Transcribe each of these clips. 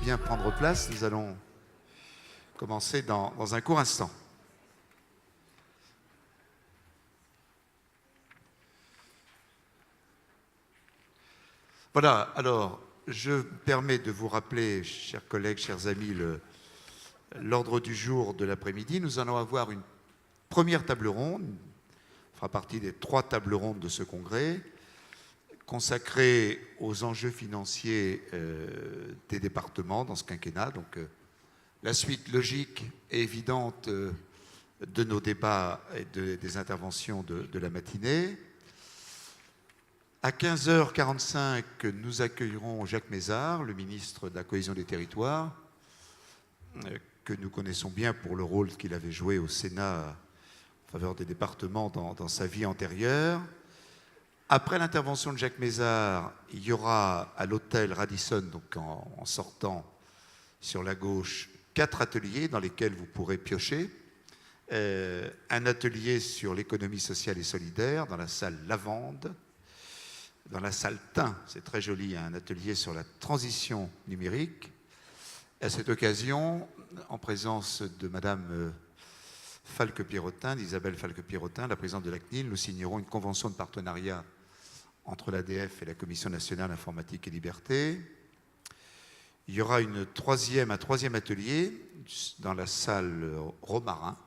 bien prendre place. Nous allons commencer dans un court instant. Voilà, alors je me permets de vous rappeler, chers collègues, chers amis, l'ordre du jour de l'après-midi. Nous allons avoir une première table ronde, fera partie des 3 tables rondes de ce congrès, consacrée aux enjeux financiers des départements dans ce quinquennat. Donc, la suite logique et évidente de nos débats et des interventions de la matinée. À 15h45, nous accueillerons Jacques Mézard, le ministre de la Cohésion des Territoires, que nous connaissons bien pour le rôle qu'il avait joué au Sénat en faveur des départements dans sa vie antérieure. Après l'intervention de Jacques Mézard, il y aura à l'hôtel Radisson, donc en sortant sur la gauche, 4 ateliers dans lesquels vous pourrez piocher. Un atelier sur l'économie sociale et solidaire dans la salle Lavande. Dans la salle Tain, c'est très joli, un atelier sur la transition numérique. À cette occasion, en présence de Madame Falque-Pierrotin, d'Isabelle Falque-Pierrotin, la présidente de la CNIL, nous signerons une convention de partenariat entre l'ADF et la Commission nationale informatique et liberté. Il y aura un troisième atelier dans la salle Romarin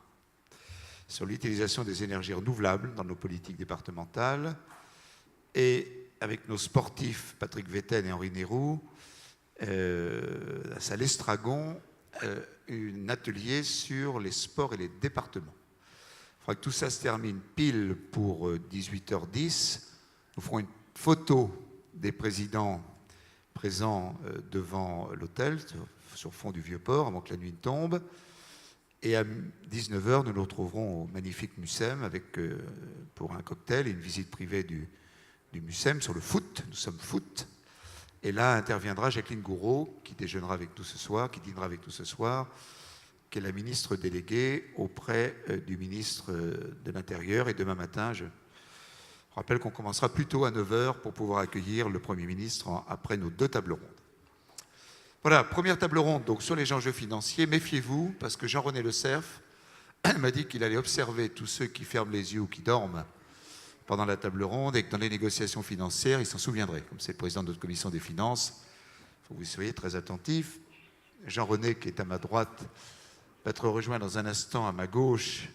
sur l'utilisation des énergies renouvelables dans nos politiques départementales. Et avec nos sportifs Patrick Vetten et Henri Néroux, la salle Estragon, un atelier sur les sports et les départements. Il faudra que tout ça se termine pile pour 18h10. Nous ferons une photo des présidents présents devant l'hôtel, sur fond du Vieux-Port, avant que la nuit ne tombe. Et à 19h, nous nous retrouverons au magnifique Mucem pour un cocktail et une visite privée du Mucem sur le foot. Nous sommes foot. Et là interviendra Jacqueline Gouraud, qui dînera avec nous ce soir, qui est la ministre déléguée auprès du ministre de l'Intérieur. Et demain matin, je rappelle qu'on commencera plutôt à 9h pour pouvoir accueillir le Premier ministre après nos 2 tables rondes. Voilà, première table ronde donc sur les enjeux financiers. Méfiez-vous, parce que Jean-René Le Cerf m'a dit qu'il allait observer tous ceux qui ferment les yeux ou qui dorment pendant la table ronde, et que dans les négociations financières, il s'en souviendrait. Comme c'est le président de notre commission des finances, il faut que vous soyez très attentifs. Jean-René, qui est à ma droite, va être rejoint dans un instant à ma gauche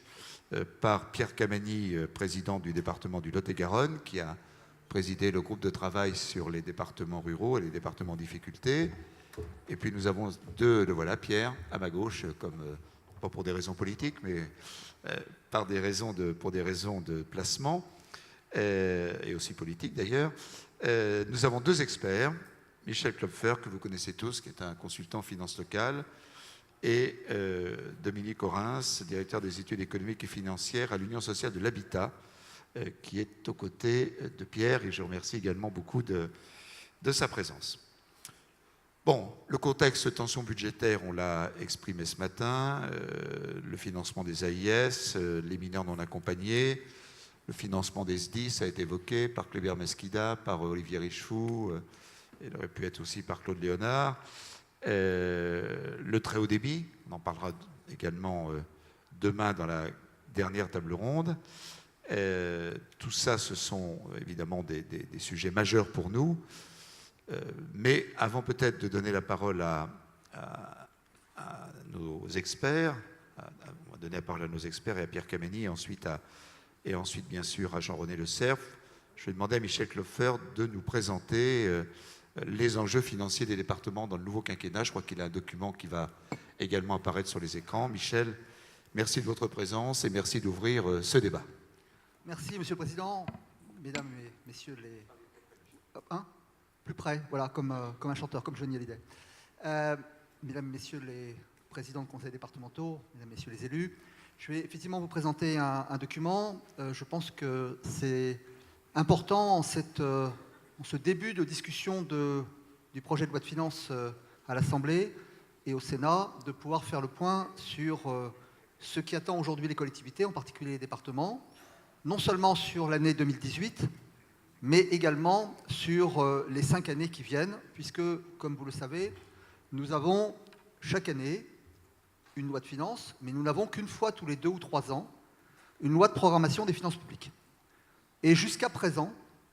par Pierre Camani, président du département du Lot-et-Garonne, qui a présidé le groupe de travail sur les départements ruraux et les départements en difficulté. Et puis nous avons voilà, Pierre, à ma gauche, pas pour des raisons politiques, mais pour des raisons de placement, et aussi politique d'ailleurs. Nous avons 2 experts, Michel Klopfer, que vous connaissez tous, qui est un consultant en finances locales, et Dominique Orens, directeur des études économiques et financières à l'Union sociale de l'habitat, qui est aux côtés de Pierre, et je remercie également beaucoup de sa présence. Bon, le contexte tension budgétaire, on l'a exprimé ce matin, le financement des AIS, les mineurs non accompagnés, le financement des SDIS a été évoqué par Kléber Mesquida, par Olivier Richefou, il aurait pu être aussi par Claude Léonard. Le très haut débit, on en parlera également demain dans la dernière table ronde. Tout ça, ce sont évidemment des sujets majeurs pour nous. Mais avant peut-être de donner la parole à nos experts, on va donner la parole à nos experts et à Pierre Camani, et ensuite bien sûr à Jean-René Le Cerf, je vais demander à Michel Klopfer de nous présenter les enjeux financiers des départements dans le nouveau quinquennat. Je crois qu'il y a un document qui va également apparaître sur les écrans. Michel, merci de votre présence et merci d'ouvrir ce débat. Merci, Monsieur le Président. Mesdames et Messieurs les... Plus près, voilà, comme un chanteur, comme Johnny Hallyday. Mesdames, Messieurs les présidents de conseils départementaux, Mesdames, Messieurs les élus, je vais effectivement vous présenter un document. Je pense que c'est important en ce début de discussion du projet de loi de finances à l'Assemblée et au Sénat, de pouvoir faire le point sur ce qui attend aujourd'hui les collectivités, en particulier les départements, non seulement sur l'année 2018, mais également sur les 5 années qui viennent, puisque, comme vous le savez, nous avons chaque année une loi de finances, mais nous n'avons qu'une fois tous les 2 ou 3 ans une loi de programmation des finances publiques. Et jusqu'à présent,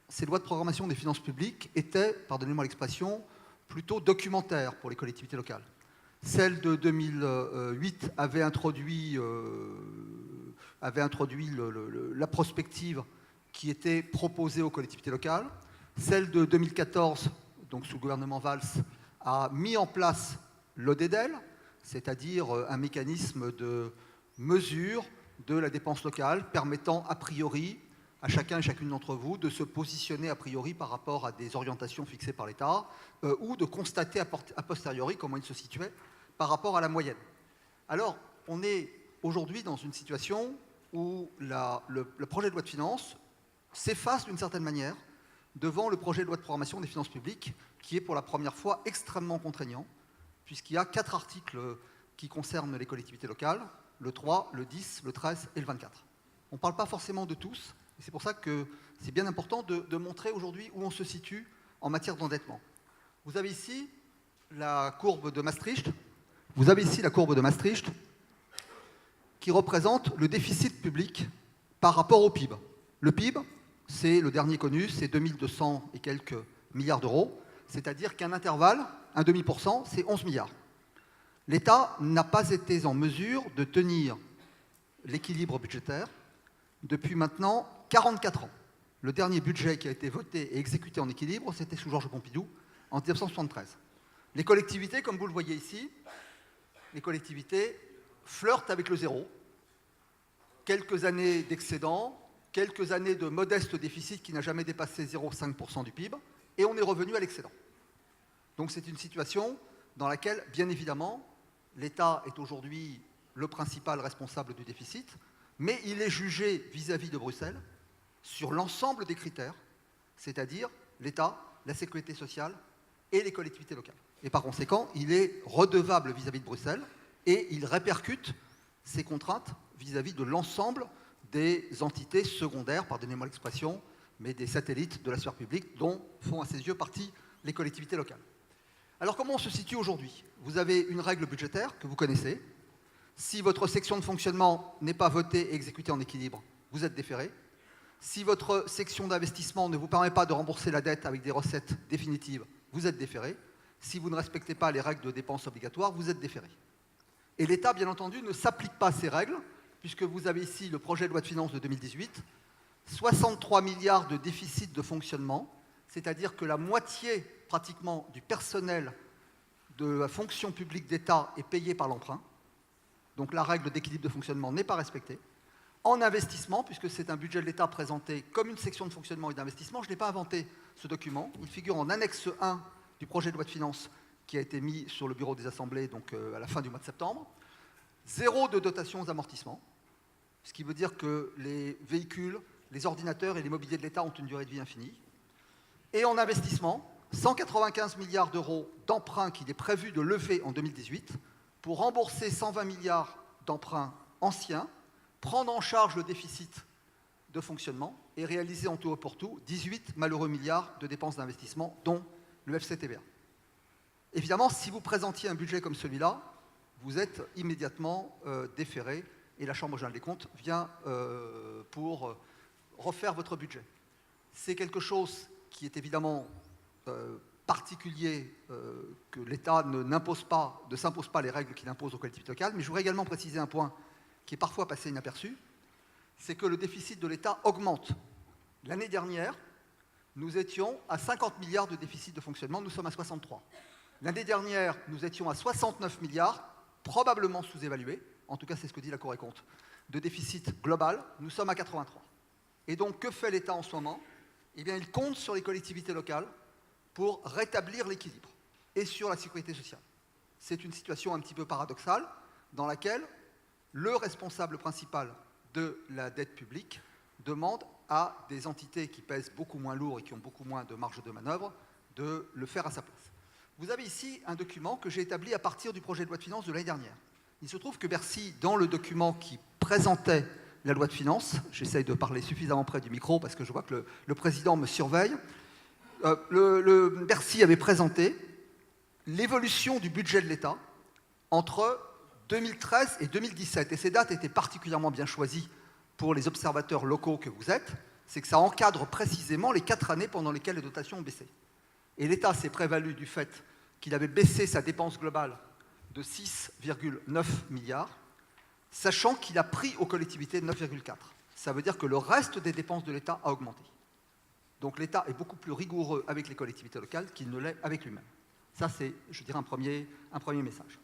ces lois de programmation des finances publiques étaient, pardonnez-moi l'expression, plutôt documentaires pour les collectivités locales. Celle de 2008 avait introduit la prospective qui était proposée aux collectivités locales. Celle de 2014, donc sous le gouvernement Valls, a mis en place l'ODEDEL, c'est-à-dire un mécanisme de mesure de la dépense locale permettant a priori à chacun et chacune d'entre vous de se positionner a priori par rapport à des orientations fixées par l'État ou de constater a posteriori comment il se situait par rapport à la moyenne. Alors, on est aujourd'hui dans une situation où le projet de loi de finances s'efface d'une certaine manière devant le projet de loi de programmation des finances publiques qui est pour la première fois extrêmement contraignant puisqu'il y a 4 articles qui concernent les collectivités locales, le 3, le 10, le 13 et le 24. On ne parle pas forcément de tous, et c'est pour ça que c'est bien important de montrer aujourd'hui où on se situe en matière d'endettement. Vous avez ici la courbe de Maastricht. Vous avez ici la courbe de Maastricht qui représente le déficit public par rapport au PIB. Le PIB, c'est le dernier connu, c'est 2200 et quelques milliards d'euros, c'est-à-dire qu'un intervalle, un demi%, c'est 11 milliards. L'État n'a pas été en mesure de tenir l'équilibre budgétaire depuis maintenant 44 ans. Le dernier budget qui a été voté et exécuté en équilibre, c'était sous Georges Pompidou, en 1973. Les collectivités, comme vous le voyez ici, les collectivités flirtent avec le zéro. Quelques années d'excédent, quelques années de modeste déficit qui n'a jamais dépassé 0,5% du PIB, et on est revenu à l'excédent. Donc c'est une situation dans laquelle, bien évidemment, l'État est aujourd'hui le principal responsable du déficit, mais il est jugé vis-à-vis de Bruxelles sur l'ensemble des critères, c'est-à-dire l'État, la sécurité sociale et les collectivités locales. Et par conséquent, il est redevable vis-à-vis de Bruxelles et il répercute ses contraintes vis-à-vis de l'ensemble des entités secondaires, pardonnez-moi l'expression, mais des satellites de la sphère publique dont font à ses yeux partie les collectivités locales. Alors comment on se situe aujourd'hui? Vous avez une règle budgétaire que vous connaissez. Si votre section de fonctionnement n'est pas votée et exécutée en équilibre, vous êtes déféré. Si votre section d'investissement ne vous permet pas de rembourser la dette avec des recettes définitives, vous êtes déféré. Si vous ne respectez pas les règles de dépenses obligatoires, vous êtes déféré. Et l'État, bien entendu, ne s'applique pas à ces règles, puisque vous avez ici le projet de loi de finances de 2018, 63 milliards de déficit de fonctionnement, c'est-à-dire que la moitié pratiquement du personnel de la fonction publique d'État est payé par l'emprunt. Donc la règle d'équilibre de fonctionnement n'est pas respectée. En investissement, puisque c'est un budget de l'État présenté comme une section de fonctionnement et d'investissement, je n'ai pas inventé ce document. Il figure en annexe 1 du projet de loi de finances qui a été mis sur le bureau des assemblées donc, à la fin du mois de septembre. 0 de dotation aux amortissements, ce qui veut dire que les véhicules, les ordinateurs et les mobiliers de l'État ont une durée de vie infinie. Et en investissement, 195 milliards d'euros d'emprunts qu'il est prévu de lever en 2018 pour rembourser 120 milliards d'emprunts anciens, prendre en charge le déficit de fonctionnement et réaliser en tout et pour tout 18 malheureux milliards de dépenses d'investissement, dont le FCTVA. Évidemment, si vous présentiez un budget comme celui-là, vous êtes immédiatement déféré et la Chambre générale des comptes vient pour refaire votre budget. C'est quelque chose qui est évidemment particulier, que l'État ne s'impose pas les règles qu'il impose aux collectivités locales, mais je voudrais également préciser un point qui est parfois passé inaperçu, c'est que le déficit de l'État augmente. L'année dernière, nous étions à 50 milliards de déficit de fonctionnement, nous sommes à 63. L'année dernière, nous étions à 69 milliards, probablement sous-évalués, en tout cas c'est ce que dit la Cour des comptes, de déficit global, nous sommes à 83. Et donc, que fait l'État en ce moment? Eh bien, il compte sur les collectivités locales pour rétablir l'équilibre et sur la sécurité sociale. C'est une situation un petit peu paradoxale dans laquelle le responsable principal de la dette publique demande à des entités qui pèsent beaucoup moins lourd et qui ont beaucoup moins de marge de manœuvre de le faire à sa place. Vous avez ici un document que j'ai établi à partir du projet de loi de finances de l'année dernière. Il se trouve que Bercy, dans le document qui présentait la loi de finances, j'essaye de parler suffisamment près du micro parce que je vois que le président me surveille, Bercy avait présenté l'évolution du budget de l'État entre 2013 et 2017. Et ces dates étaient particulièrement bien choisies pour les observateurs locaux que vous êtes, c'est que ça encadre précisément les 4 années pendant lesquelles les dotations ont baissé. Et l'État s'est prévalu du fait qu'il avait baissé sa dépense globale de 6,9 milliards, sachant qu'il a pris aux collectivités 9,4. Ça veut dire que le reste des dépenses de l'État a augmenté. Donc l'État est beaucoup plus rigoureux avec les collectivités locales qu'il ne l'est avec lui-même. Ça, c'est, je dirais, un premier message.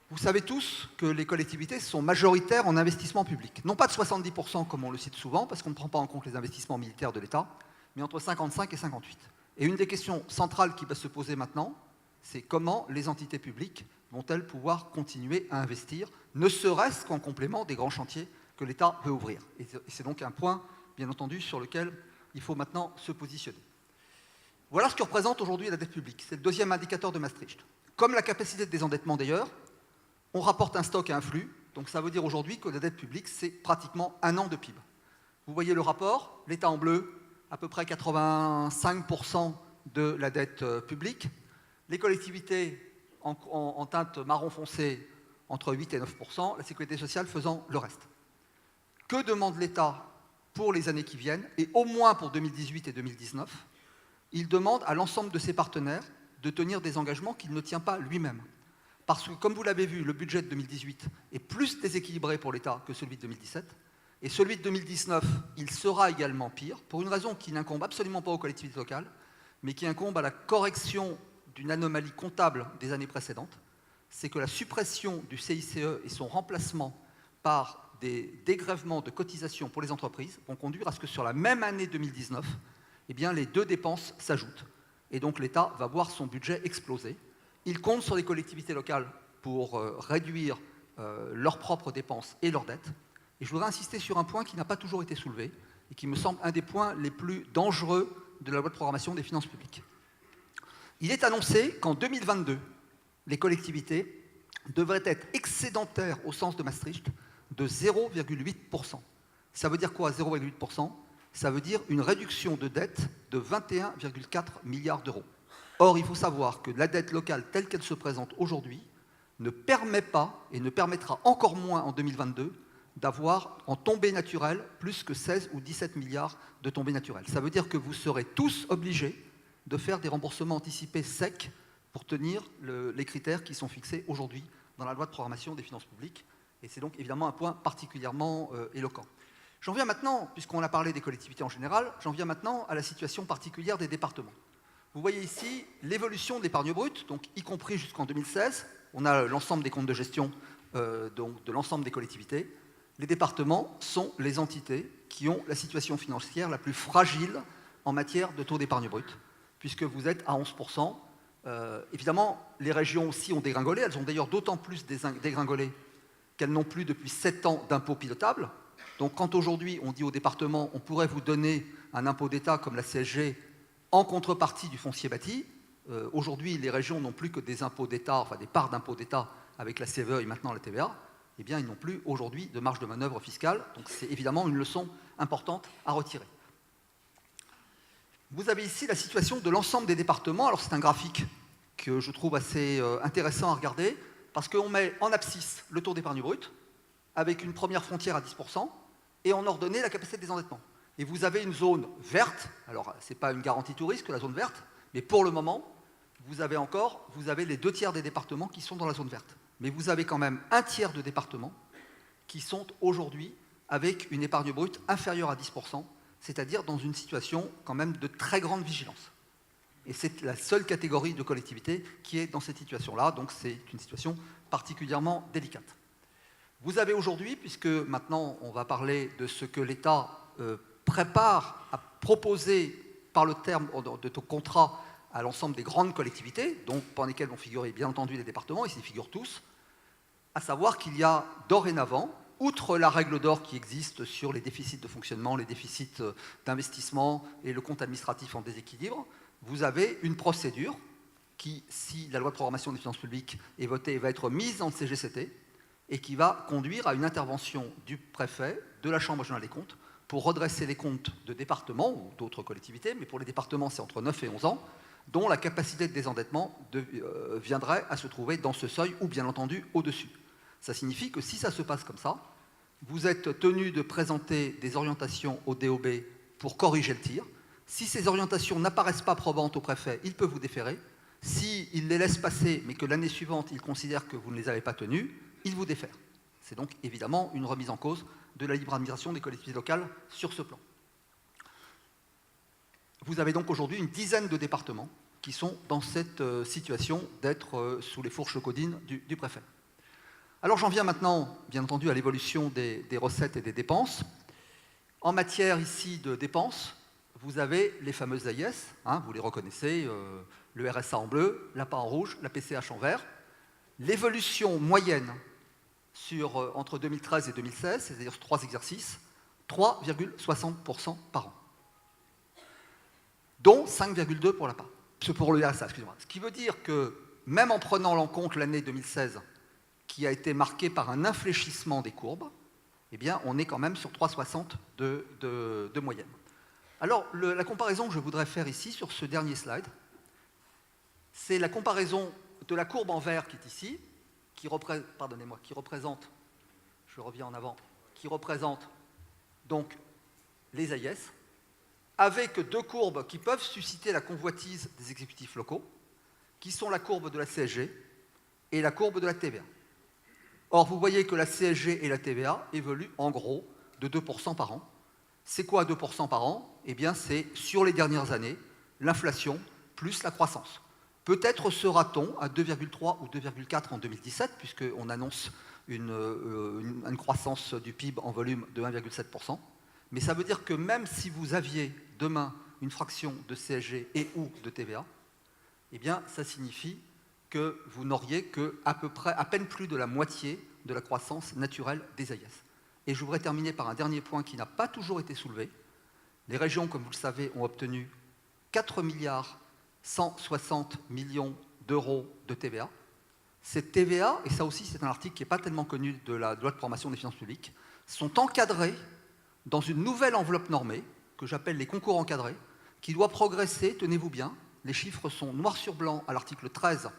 Vous savez tous que les collectivités sont majoritaires en investissement public. Non pas de 70% comme on le cite souvent, parce qu'on ne prend pas en compte les investissements militaires de l'État, mais entre 55 et 58. Et une des questions centrales qui va se poser maintenant, c'est comment les entités publiques vont-elles pouvoir continuer à investir, ne serait-ce qu'en complément des grands chantiers que l'État veut ouvrir. Et c'est donc un point, bien entendu, sur lequel il faut maintenant se positionner. Voilà ce que représente aujourd'hui la dette publique. C'est le deuxième indicateur de Maastricht. Comme la capacité de désendettement d'ailleurs, on rapporte un stock et un flux. Donc ça veut dire aujourd'hui que la dette publique, c'est pratiquement 1 an de PIB. Vous voyez le rapport, l'État en bleu, à peu près 85% de la dette publique. Les collectivités en teinte marron foncé, entre 8 et 9%, la sécurité sociale faisant le reste. Que demande l'État pour les années qui viennent, et au moins pour 2018 et 2019? Il demande à l'ensemble de ses partenaires de tenir des engagements qu'il ne tient pas lui-même. Parce que, comme vous l'avez vu, le budget de 2018 est plus déséquilibré pour l'État que celui de 2017. Et celui de 2019, il sera également pire, pour une raison qui n'incombe absolument pas aux collectivités locales, mais qui incombe à la correction d'une anomalie comptable des années précédentes. C'est que la suppression du CICE et son remplacement par des dégrèvements de cotisations pour les entreprises vont conduire à ce que sur la même année 2019, eh bien, les deux dépenses s'ajoutent. Et donc l'État va voir son budget exploser. Il compte sur les collectivités locales pour réduire leurs propres dépenses et leurs dettes. Et je voudrais insister sur un point qui n'a pas toujours été soulevé et qui me semble un des points les plus dangereux de la loi de programmation des finances publiques. Il est annoncé qu'en 2022, les collectivités devraient être excédentaires au sens de Maastricht de 0,8%. Ça veut dire quoi, 0,8%? Ça veut dire une réduction de dette de 21,4 milliards d'euros. Or, il faut savoir que la dette locale telle qu'elle se présente aujourd'hui ne permet pas, et ne permettra encore moins en 2022, d'avoir en tombée naturelle plus que 16 ou 17 milliards de tombées naturelles. Ça veut dire que vous serez tous obligés de faire des remboursements anticipés secs pour tenir les critères qui sont fixés aujourd'hui dans la loi de programmation des finances publiques. Et c'est donc évidemment un point particulièrement éloquent. J'en viens maintenant, puisqu'on a parlé des collectivités en général, j'en viens maintenant à la situation particulière des départements. Vous voyez ici l'évolution de l'épargne brute, donc y compris jusqu'en 2016. On a l'ensemble des comptes de gestion donc de l'ensemble des collectivités. Les départements sont les entités qui ont la situation financière la plus fragile en matière de taux d'épargne brute, puisque vous êtes à 11%. Évidemment, les régions aussi ont dégringolé. Elles ont d'ailleurs d'autant plus dégringolé qu'elles n'ont plus depuis 7 ans d'impôts pilotables. Donc quand aujourd'hui on dit aux départements on pourrait vous donner un impôt d'État comme la CSG en contrepartie du foncier bâti, aujourd'hui les régions n'ont plus que des impôts d'État, enfin des parts d'impôts d'État avec la CVE et maintenant la TVA, eh bien ils n'ont plus aujourd'hui de marge de manœuvre fiscale. Donc c'est évidemment une leçon importante à retirer. Vous avez ici la situation de l'ensemble des départements. Alors c'est un graphique que je trouve assez intéressant à regarder, parce qu'on met en abscisse le taux d'épargne brute, avec une première frontière à 10%, et en ordonnée la capacité de désendettement. Et vous avez une zone verte, alors ce n'est pas une garantie tout risque, la zone verte, mais pour le moment, vous avez les 2 tiers des départements qui sont dans la zone verte. Mais vous avez quand même 1 tiers de départements qui sont aujourd'hui avec une épargne brute inférieure à 10%, c'est-à-dire dans une situation quand même de très grande vigilance. Et c'est la seule catégorie de collectivités qui est dans cette situation-là, donc c'est une situation particulièrement délicate. Vous avez aujourd'hui, puisque maintenant on va parler de ce que l'État prépare à proposer par le terme de contrat à l'ensemble des grandes collectivités, donc par lesquelles vont figurer bien entendu les départements, ils y figurent tous, à savoir qu'il y a dorénavant, outre la règle d'or qui existe sur les déficits de fonctionnement, les déficits d'investissement et le compte administratif en déséquilibre, vous avez une procédure qui, si la loi de programmation des finances publiques est votée, va être mise en CGCT et qui va conduire à une intervention du préfet, de la Chambre régionale des comptes, pour redresser les comptes de départements ou d'autres collectivités, mais pour les départements c'est entre 9 et 11 ans, dont la capacité de désendettement viendrait à se trouver dans ce seuil ou bien entendu au-dessus. Ça signifie que si ça se passe comme ça, vous êtes tenu de présenter des orientations au DOB pour corriger le tir. Si ces orientations n'apparaissent pas probantes au préfet, il peut vous déférer. S'il les laisse passer, mais que l'année suivante, il considère que vous ne les avez pas tenues, il vous défère. C'est donc évidemment une remise en cause de la libre administration des collectivités locales sur ce plan. Vous avez donc aujourd'hui une dizaine de départements qui sont dans cette situation d'être sous les fourches codines du préfet. Alors j'en viens maintenant, bien entendu, à l'évolution des recettes et des dépenses. En matière ici de dépenses, vous avez les fameuses AIS, hein, vous les reconnaissez, le RSA en bleu, l'APA en rouge, la PCH en vert. L'évolution moyenne entre 2013 et 2016, c'est-à-dire sur 3 exercices, 3,60% par an, dont 5,2% pour l'APA, pour le RSA, excusez-moi. Ce qui veut dire que, même en prenant en compte l'année 2016, qui a été marquée par un infléchissement des courbes, eh bien, on est quand même sur 3,60 de moyenne. Alors, la comparaison que je voudrais faire ici, sur ce dernier slide, c'est la comparaison de la courbe en vert qui est ici, qui représente, je reviens en avant, qui représente donc les AIS, avec deux courbes qui peuvent susciter la convoitise des exécutifs locaux, qui sont la courbe de la CSG et la courbe de la TVA. Or, vous voyez que la CSG et la TVA évoluent en gros de 2% par an. C'est quoi 2% par an? Eh bien, c'est sur les dernières années, l'inflation plus la croissance. Peut-être sera-t-on à 2,3 ou 2,4 en 2017, puisqu'on annonce une croissance du PIB en volume de 1,7%. Mais ça veut dire que même si vous aviez demain une fraction de CSG et ou de TVA, eh bien, ça signifie que vous n'auriez qu'à peu près, à peine plus de la moitié de la croissance naturelle des AIS. Et je voudrais terminer par un dernier point qui n'a pas toujours été soulevé. Les régions, comme vous le savez, ont obtenu 4 milliards 160 millions d'euros de TVA. Cette TVA, et ça aussi c'est un article qui n'est pas tellement connu de la loi de programmation des finances publiques, sont encadrés dans une nouvelle enveloppe normée, que j'appelle les concours encadrés, qui doit progresser, tenez-vous bien, les chiffres sont noir sur blanc à l'article 13,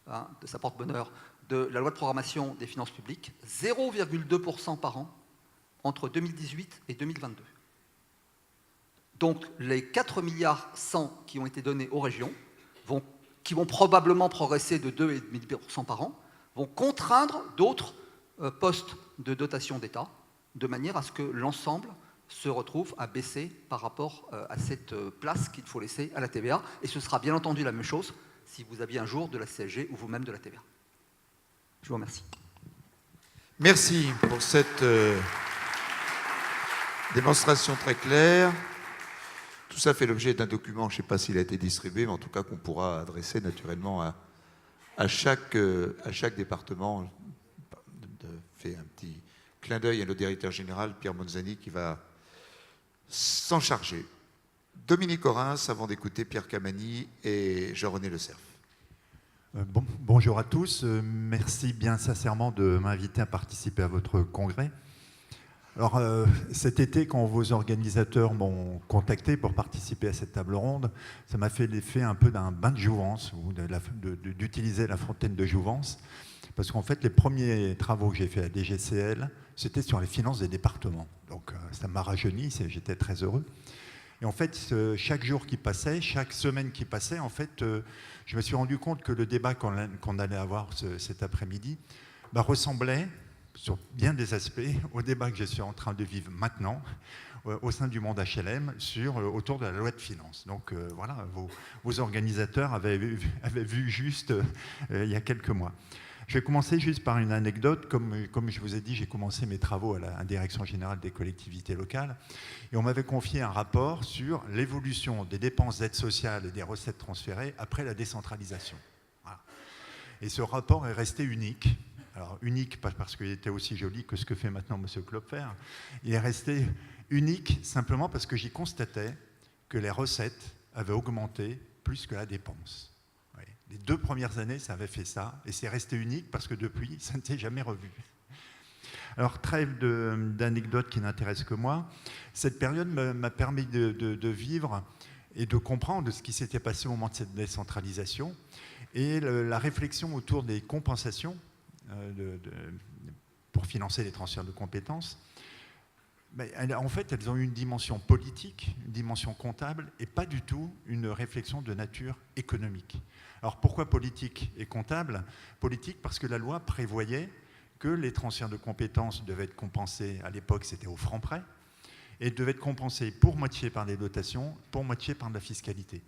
hein, de sa porte-bonheur, de la loi de programmation des finances publiques, 0,2% par an entre 2018 et 2022. Donc les 4 milliards 100 qui ont été donnés aux régions, qui vont probablement progresser de 2,5% par an, vont contraindre d'autres postes de dotation d'État, de manière à ce que l'ensemble se retrouve à baisser par rapport à cette place qu'il faut laisser à la TVA. Et ce sera bien entendu la même chose si vous aviez un jour de la CSG ou vous-même de la TVA. Je vous remercie. Merci pour cette démonstration très claire. Tout ça fait l'objet d'un document, je ne sais pas s'il a été distribué, mais en tout cas qu'on pourra adresser naturellement à chaque département. Je fais un petit clin d'œil à notre directeur général, Pierre Monzani, qui va s'en charger. Dominique Orens, avant d'écouter Pierre Camani et Jean-René Le Cerf. Bonjour à tous. Merci bien sincèrement de m'inviter à participer à votre congrès. Alors, cet été, quand vos organisateurs m'ont contacté pour participer à cette table ronde, ça m'a fait l'effet un peu d'un bain de jouvence, ou d'utiliser la fontaine de jouvence, parce qu'en fait, les premiers travaux que j'ai fait à DGCL, c'était sur les finances des départements. Donc, ça m'a rajeuni, j'étais très heureux. Et en fait, chaque jour qui passait, chaque semaine qui passait, en fait, je me suis rendu compte que le débat qu'on allait avoir cet après-midi ressemblait, sur bien des aspects, au débat que je suis en train de vivre maintenant au sein du monde HLM autour de la loi de finances. Donc voilà, vos organisateurs avaient vu juste il y a quelques mois. Je vais commencer juste par une anecdote. Comme je vous ai dit, j'ai commencé mes travaux à la Direction générale des collectivités locales et on m'avait confié un rapport sur l'évolution des dépenses d'aide sociale et des recettes transférées après la décentralisation. Voilà. Et ce rapport est resté unique. Alors unique, pas parce qu'il était aussi joli que ce que fait maintenant M. Klopfer, il est resté unique simplement parce que j'y constatais que les recettes avaient augmenté plus que la dépense. Oui. Les 2 premières années, ça avait fait ça, et c'est resté unique parce que depuis, ça ne s'est jamais revu. Alors, trêve d'anecdotes qui n'intéressent que moi, cette période m'a permis de vivre et de comprendre ce qui s'était passé au moment de cette décentralisation et la réflexion autour des compensations pour financer les transferts de compétences. Mais en fait, elles ont eu une dimension politique, une dimension comptable et pas du tout une réflexion de nature économique. Alors pourquoi politique et comptable? Politique parce que la loi prévoyait que les transferts de compétences devaient être compensés, à l'époque c'était au franc près, et devaient être compensés pour moitié par des dotations, pour moitié par de la fiscalité.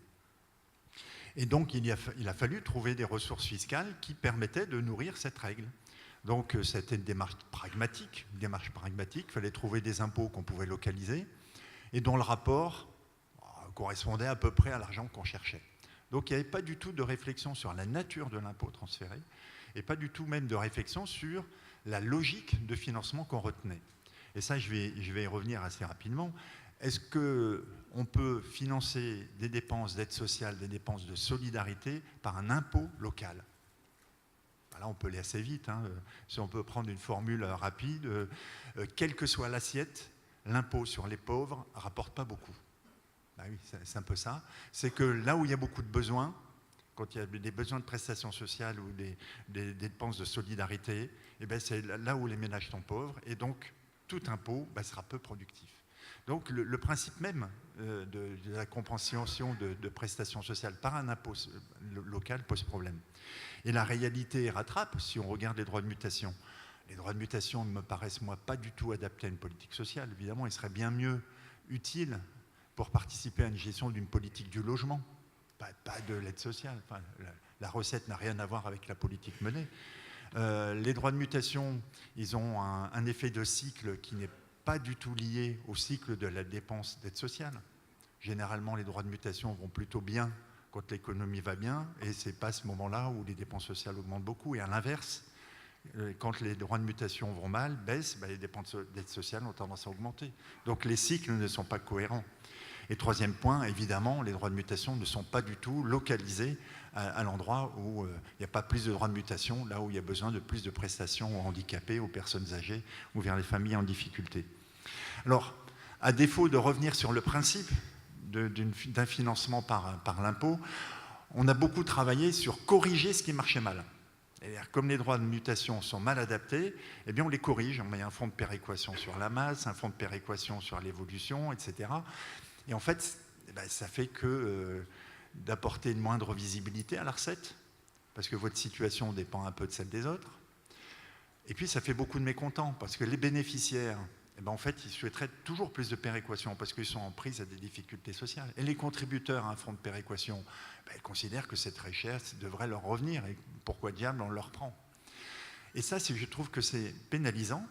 Et donc il a fallu trouver des ressources fiscales qui permettaient de nourrir cette règle. Donc c'était une démarche pragmatique. Il fallait trouver des impôts qu'on pouvait localiser et dont le rapport correspondait à peu près à l'argent qu'on cherchait. Donc il n'y avait pas du tout de réflexion sur la nature de l'impôt transféré et pas du tout même de réflexion sur la logique de financement qu'on retenait. Et ça, je vais y revenir assez rapidement. Est-ce qu'on peut financer des dépenses d'aide sociale, des dépenses de solidarité par un impôt local ? Là, on peut aller assez vite. Si on peut prendre une formule rapide, quelle que soit l'assiette, l'impôt sur les pauvres ne rapporte pas beaucoup. Ben oui, c'est un peu ça. C'est que là où il y a beaucoup de besoins, quand il y a des besoins de prestations sociales ou des dépenses de solidarité, eh ben c'est là où les ménages sont pauvres. Et donc, tout impôt sera peu productif. Donc, le principe même de la compensation de prestations sociales par un impôt local pose problème. Et la réalité rattrape si on regarde les droits de mutation. Les droits de mutation ne me paraissent, moi, pas du tout adaptés à une politique sociale. Évidemment, ils seraient bien mieux utiles pour participer à une gestion d'une politique du logement, pas de l'aide sociale. Enfin, la recette n'a rien à voir avec la politique menée. Les droits de mutation, ils ont un effet de cycle qui n'est pas du tout lié au cycle de la dépense d'aide sociale. Généralement, les droits de mutation vont plutôt bien quand l'économie va bien, et ce n'est pas ce moment-là où les dépenses sociales augmentent beaucoup. Et à l'inverse, quand les droits de mutation vont mal, baissent, les dépenses d'aide sociale ont tendance à augmenter. Donc les cycles ne sont pas cohérents. Et troisième point, évidemment, les droits de mutation ne sont pas du tout localisés à l'endroit où il n'y a pas plus de droits de mutation, là où il y a besoin de plus de prestations aux handicapés, aux personnes âgées ou vers les familles en difficulté. Alors, à défaut de revenir sur le principe d'un financement par l'impôt, on a beaucoup travaillé sur corriger ce qui marchait mal. Et comme les droits de mutation sont mal adaptés, eh bien on les corrige. On met un fonds de péréquation sur la masse, un fonds de péréquation sur l'évolution, etc. Et en fait, ça fait que d'apporter une moindre visibilité à la recette, parce que votre situation dépend un peu de celle des autres. Et puis ça fait beaucoup de mécontents, parce que les bénéficiaires, en fait, ils souhaiteraient toujours plus de péréquation parce qu'ils sont en prise à des difficultés sociales. Et les contributeurs à un fonds de péréquation, ils considèrent que c'est très cher, ça devrait leur revenir. Et pourquoi diable on leur prend? Et ça, je trouve que c'est pénalisant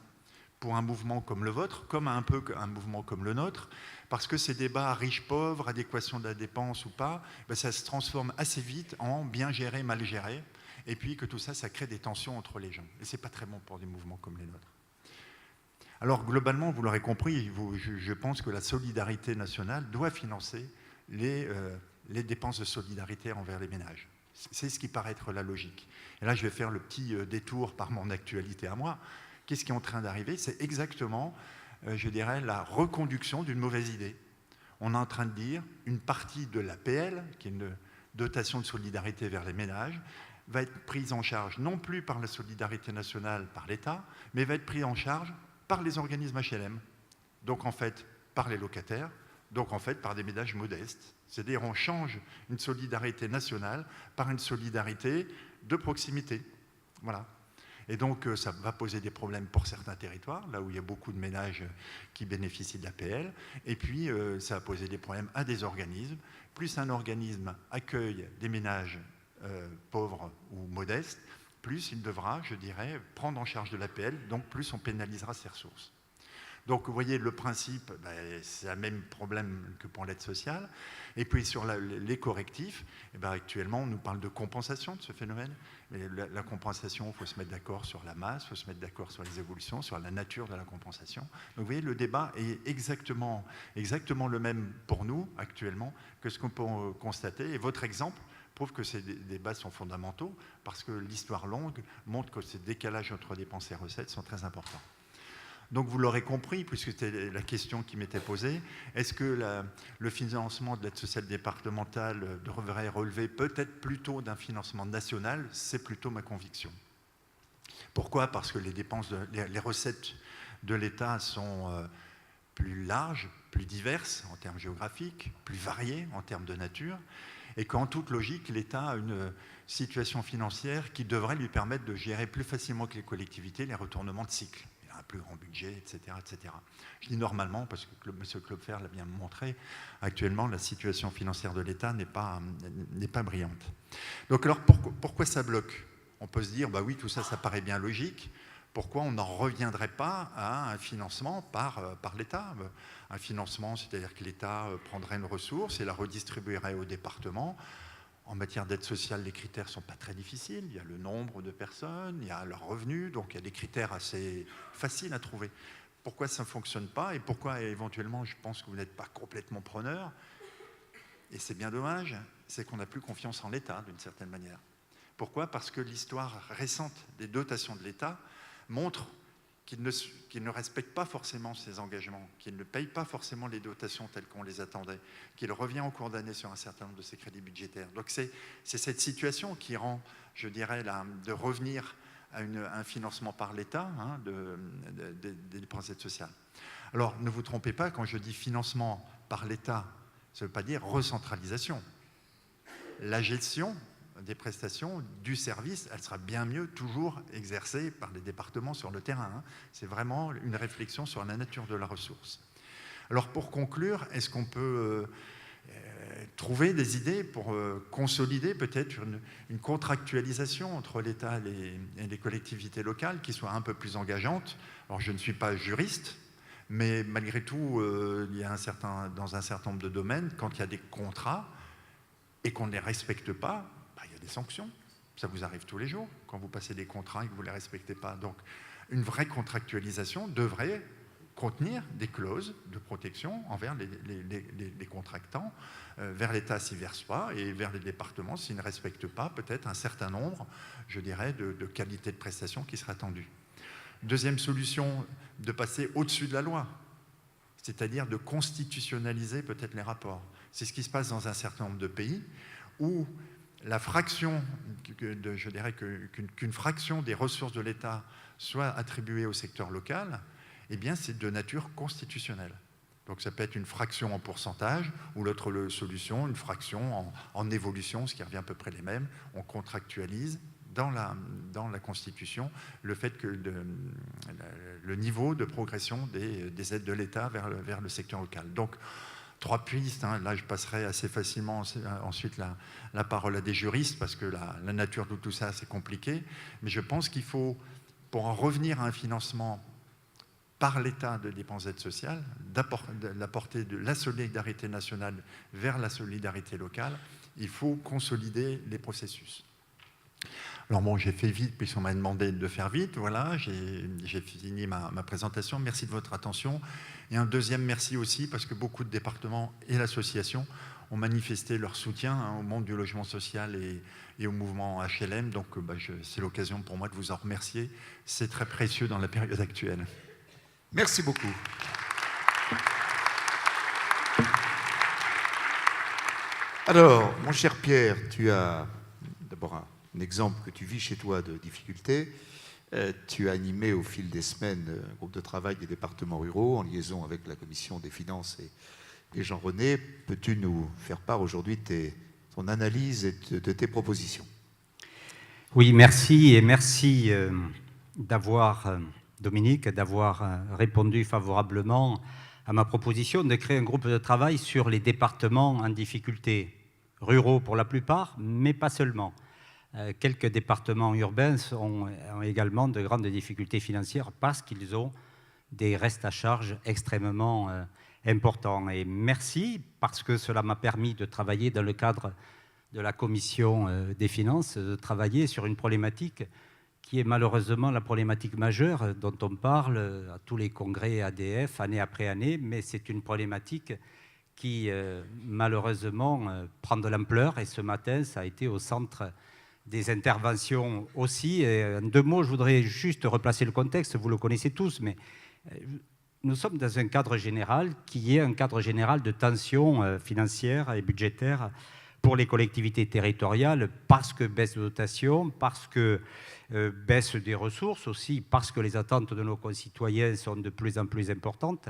pour un mouvement comme le vôtre, comme un peu un mouvement comme le nôtre, parce que ces débats riches-pauvres, adéquation de la dépense ou pas, ça se transforme assez vite en bien géré, mal géré, et puis que tout ça, ça crée des tensions entre les gens. Et ce n'est pas très bon pour des mouvements comme les nôtres. Alors globalement, vous l'aurez compris, je pense que la solidarité nationale doit financer les dépenses de solidarité envers les ménages. C'est ce qui paraît être la logique. Et là, je vais faire le petit détour par mon actualité à moi. Qu'est-ce qui est en train d'arriver? C'est exactement, je dirais, la reconduction d'une mauvaise idée. On est en train de dire une partie de l'APL, qui est une dotation de solidarité vers les ménages, va être prise en charge non plus par la solidarité nationale, par l'État, mais va être prise en charge par les organismes HLM, donc en fait par les locataires, donc en fait par des ménages modestes. C'est-à-dire on change une solidarité nationale par une solidarité de proximité. Voilà. Et donc ça va poser des problèmes pour certains territoires, là où il y a beaucoup de ménages qui bénéficient de l'APL, et puis ça va poser des problèmes à des organismes. Plus un organisme accueille des ménages pauvres ou modestes, plus il devra, je dirais, prendre en charge de l'APL, donc plus on pénalisera ses ressources. Donc vous voyez, le principe, c'est le même problème que pour l'aide sociale. Et puis sur les correctifs, actuellement on nous parle de compensation de ce phénomène. Mais la compensation, il faut se mettre d'accord sur la masse, il faut se mettre d'accord sur les évolutions, sur la nature de la compensation. Donc vous voyez, le débat est exactement le même pour nous actuellement que ce qu'on peut constater. Et votre exemple prouve que ces débats sont fondamentaux parce que l'histoire longue montre que ces décalages entre dépenses et recettes sont très importants. Donc vous l'aurez compris, puisque c'était la question qui m'était posée, est-ce que le financement de l'aide sociale départementale devrait relever peut-être plutôt d'un financement national? C'est plutôt ma conviction. Pourquoi? Parce que les recettes de l'État sont plus larges, plus diverses en termes géographiques, plus variées en termes de nature, et qu'en toute logique, l'État a une situation financière qui devrait lui permettre de gérer plus facilement que les collectivités les retournements de cycle. Il a un plus grand budget, etc. etc. Je dis normalement, parce que M. Klopfer l'a bien montré, actuellement, la situation financière de l'État n'est pas brillante. Donc alors, pourquoi ça bloque? On peut se dire, bah oui, tout ça, ça paraît bien logique. Pourquoi on n'en reviendrait pas à un financement par l'État? Un financement, c'est-à-dire que l'État prendrait une ressource et la redistribuerait aux départements. En matière d'aide sociale, les critères ne sont pas très difficiles. Il y a le nombre de personnes, il y a leurs revenus, donc il y a des critères assez faciles à trouver. Pourquoi ça ne fonctionne pas et pourquoi éventuellement, je pense que vous n'êtes pas complètement preneur, et c'est bien dommage, c'est qu'on n'a plus confiance en l'État d'une certaine manière. Pourquoi? Parce que l'histoire récente des dotations de l'État montre qu'il ne respecte pas forcément ses engagements, qu'il ne paye pas forcément les dotations telles qu'on les attendait, qu'il revient en cours d'année sur un certain nombre de ses crédits budgétaires. Donc c'est cette situation qui rend, je dirais, de revenir à un financement par l'État des dépenses d'aide sociale. Alors ne vous trompez pas, quand je dis financement par l'État, ça ne veut pas dire recentralisation. La gestion des prestations, du service, elle sera bien mieux toujours exercée par les départements sur le terrain. C'est vraiment une réflexion sur la nature de la ressource. Alors pour conclure, est-ce qu'on peut trouver des idées pour consolider peut-être une contractualisation entre l'État et les collectivités locales qui soit un peu plus engageante? Alors je ne suis pas juriste, mais malgré tout, il y a dans un certain nombre de domaines, quand il y a des contrats et qu'on ne les respecte pas, il y a des sanctions. Ça vous arrive tous les jours quand vous passez des contrats et que vous ne les respectez pas. Donc, une vraie contractualisation devrait contenir des clauses de protection envers les contractants, vers l'État s'il ne verse pas et vers les départements s'ils ne respectent pas peut-être un certain nombre, je dirais, de qualités de prestations qui seraient attendues. Deuxième solution, de passer au-dessus de la loi, c'est-à-dire de constitutionnaliser peut-être les rapports. C'est ce qui se passe dans un certain nombre de pays où la fraction, je dirais qu'une fraction des ressources de l'État soit attribuée au secteur local, eh bien c'est de nature constitutionnelle. Donc ça peut être une fraction en pourcentage, ou l'autre solution, une fraction en évolution, ce qui revient à peu près les mêmes. On contractualise dans la Constitution le fait que le niveau de progression des aides de l'État vers le secteur local. Donc, 3 pistes, là je passerai assez facilement ensuite la parole à des juristes parce que la nature de tout ça c'est compliqué, mais je pense qu'il faut, pour en revenir à un financement par l'État de dépenses d'aide sociale, d'apporter de la solidarité nationale vers la solidarité locale, il faut consolider les processus. Alors bon, j'ai fait vite puisqu'on m'a demandé de faire vite, voilà, j'ai fini ma présentation, merci de votre attention. Et un deuxième merci aussi parce que beaucoup de départements et l'association ont manifesté leur soutien au monde du logement social et au mouvement HLM, donc c'est l'occasion pour moi de vous en remercier, c'est très précieux dans la période actuelle. Merci beaucoup. Alors, mon cher Pierre, tu as d'abord un exemple que tu vis chez toi de difficulté. Tu as animé au fil des semaines un groupe de travail des départements ruraux en liaison avec la Commission des finances et Jean-René. Peux-tu nous faire part aujourd'hui de ton analyse et de tes propositions? Oui, merci, et merci Dominique, d'avoir répondu favorablement à ma proposition de créer un groupe de travail sur les départements en difficulté, ruraux pour la plupart, mais pas seulement. Quelques départements urbains ont également de grandes difficultés financières parce qu'ils ont des restes à charge extrêmement importants. Et merci parce que cela m'a permis de travailler dans le cadre de la Commission des finances, de travailler sur une problématique qui est malheureusement la problématique majeure dont on parle à tous les congrès ADF, année après année, mais c'est une problématique qui malheureusement prend de l'ampleur et ce matin, ça a été au centre des interventions aussi. Et en 2 mots, je voudrais juste replacer le contexte, vous le connaissez tous, mais Nous sommes dans un cadre général qui est un cadre général de tensions financières et budgétaires pour les collectivités territoriales, parce que baisse de dotation, parce que baisse des ressources aussi, parce que les attentes de nos concitoyens sont de plus en plus importantes.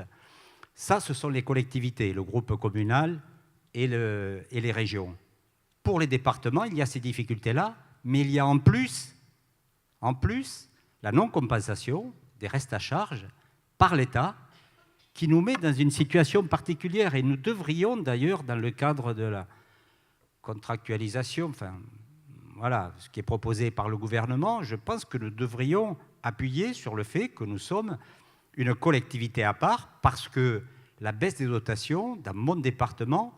Ça, ce sont les collectivités, le groupe communal et les régions. Pour les départements, il y a ces difficultés-là, mais il y a en plus la non-compensation des restes à charge par l'État, qui nous met dans une situation particulière. Et nous devrions d'ailleurs, dans le cadre de la contractualisation, enfin, voilà, ce qui est proposé par le gouvernement, je pense que nous devrions appuyer sur le fait que nous sommes une collectivité à part, parce que la baisse des dotations dans mon département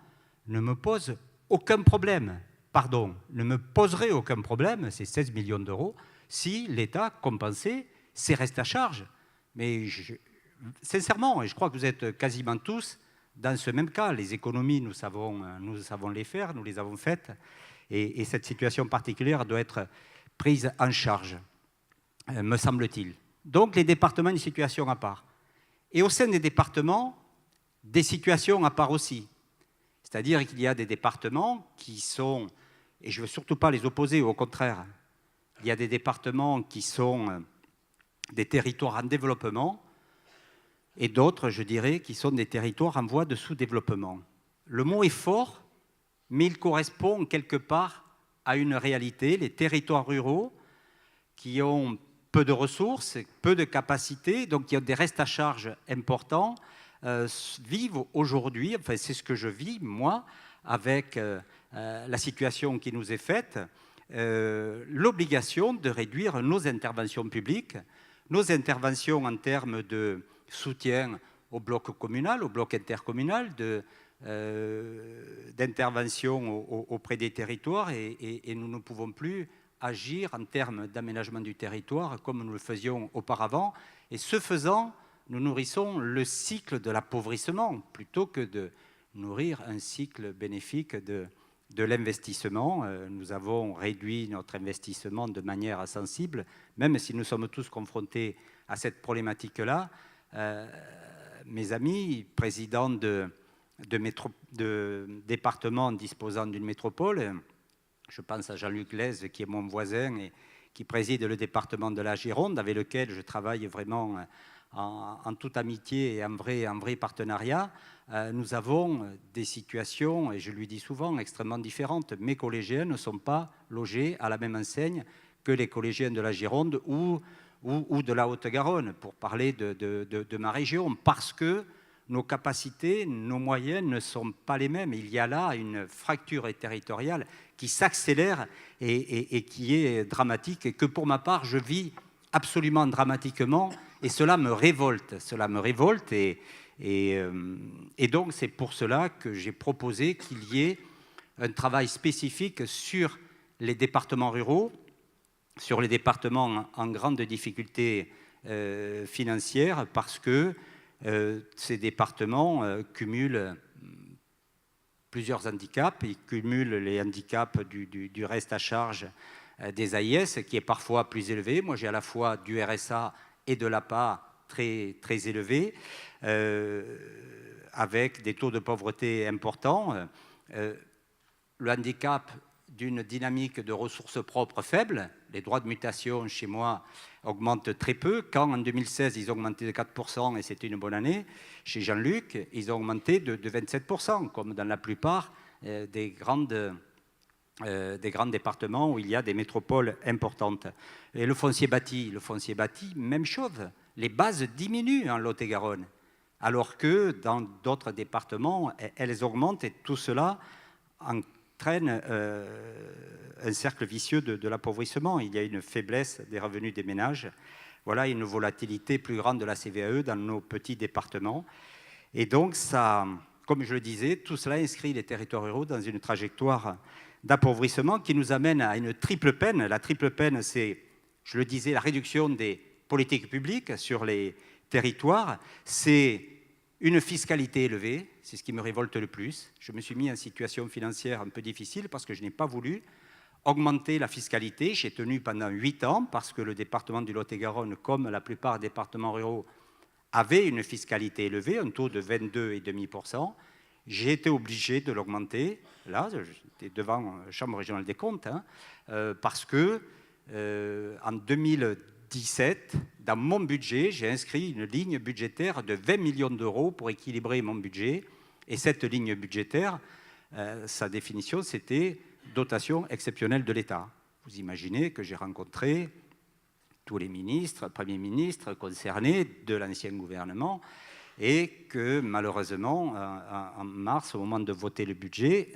ne me pose aucun problème. Pardon, ne me poserait aucun problème, c'est 16 millions d'euros, si l'État compensait ses restes à charge. Mais sincèrement, et je crois que vous êtes quasiment tous dans ce même cas, les économies, nous savons les faire, nous les avons faites, et cette situation particulière doit être prise en charge, me semble-t-il. Donc les départements, une situation à part. Et au sein des départements, des situations à part aussi. C'est-à-dire qu'il y a des départements qui sont, et je ne veux surtout pas les opposer, au contraire, il y a des départements qui sont des territoires en développement, et d'autres, je dirais, qui sont des territoires en voie de sous-développement. Le mot est fort, mais il correspond quelque part à une réalité. Les territoires ruraux qui ont peu de ressources, peu de capacités, donc qui ont des restes à charge importants, vivent aujourd'hui, enfin c'est ce que je vis moi, avec la situation qui nous est faite, l'obligation de réduire nos interventions publiques, nos interventions en termes de soutien au bloc communal, au bloc intercommunal, d'intervention auprès des territoires, et nous ne pouvons plus agir en termes d'aménagement du territoire comme nous le faisions auparavant. Et ce faisant, nous nourrissons le cycle de l'appauvrissement plutôt que de nourrir un cycle bénéfique de l'investissement. Nous avons réduit notre investissement de manière sensible, même si nous sommes tous confrontés à cette problématique-là. Mes amis, présidents de départements disposant d'une métropole, je pense à Jean-Luc Lez, qui est mon voisin et qui préside le département de la Gironde, avec lequel je travaille vraiment en toute amitié et en vrai partenariat. Nous avons des situations, et je lui dis souvent, extrêmement différentes. Mes collégiens ne sont pas logés à la même enseigne que les collégiens de la Gironde ou de la Haute-Garonne, pour parler de ma région, parce que nos capacités, nos moyens ne sont pas les mêmes. Il y a là une fracture territoriale qui s'accélère et qui est dramatique, et que pour ma part, je vis absolument dramatiquement, et cela me révolte. Et donc c'est pour cela que j'ai proposé qu'il y ait un travail spécifique sur les départements ruraux, sur les départements en grande difficulté financière, parce que ces départements cumulent plusieurs handicaps. Ils cumulent les handicaps du reste à charge des AIS, qui est parfois plus élevé. Moi, j'ai à la fois du RSA et de l'APA très, très élevés, avec des taux de pauvreté importants. Le handicap d'une dynamique de ressources propres faible. Les droits de mutation chez moi augmentent très peu. Quand en 2016, ils ont augmenté de 4%, et c'était une bonne année, chez Jean-Luc, ils ont augmenté de 27%, comme dans la plupart des grands départements où il y a des métropoles importantes. Et le foncier bâti, même chose. Les bases diminuent en Lot-et-Garonne, alors que dans d'autres départements, elles augmentent, et tout cela entraîne un cercle vicieux de l'appauvrissement. Il y a une faiblesse des revenus des ménages, voilà, une volatilité plus grande de la CVAE dans nos petits départements. Et donc, ça, comme je le disais, tout cela inscrit les territoires ruraux dans une trajectoire d'appauvrissement qui nous amène à une triple peine. La triple peine, c'est, je le disais, la réduction des politiques publiques sur les territoires, c'est une fiscalité élevée, c'est ce qui me révolte le plus. Je me suis mis en situation financière un peu difficile parce que je n'ai pas voulu augmenter la fiscalité. J'ai tenu pendant 8 ans parce que le département du Lot-et-Garonne, comme la plupart des départements ruraux, avait une fiscalité élevée, un taux de 22,5%. J'ai été obligé de l'augmenter. Là, j'étais devant la Chambre régionale des comptes, parce que en 2017, dans mon budget, j'ai inscrit une ligne budgétaire de 20 millions d'euros pour équilibrer mon budget. Et cette ligne budgétaire, sa définition, c'était dotation exceptionnelle de l'État. Vous imaginez que j'ai rencontré tous les ministres, premiers ministres concernés de l'ancien gouvernement, et que malheureusement, en mars, au moment de voter le budget,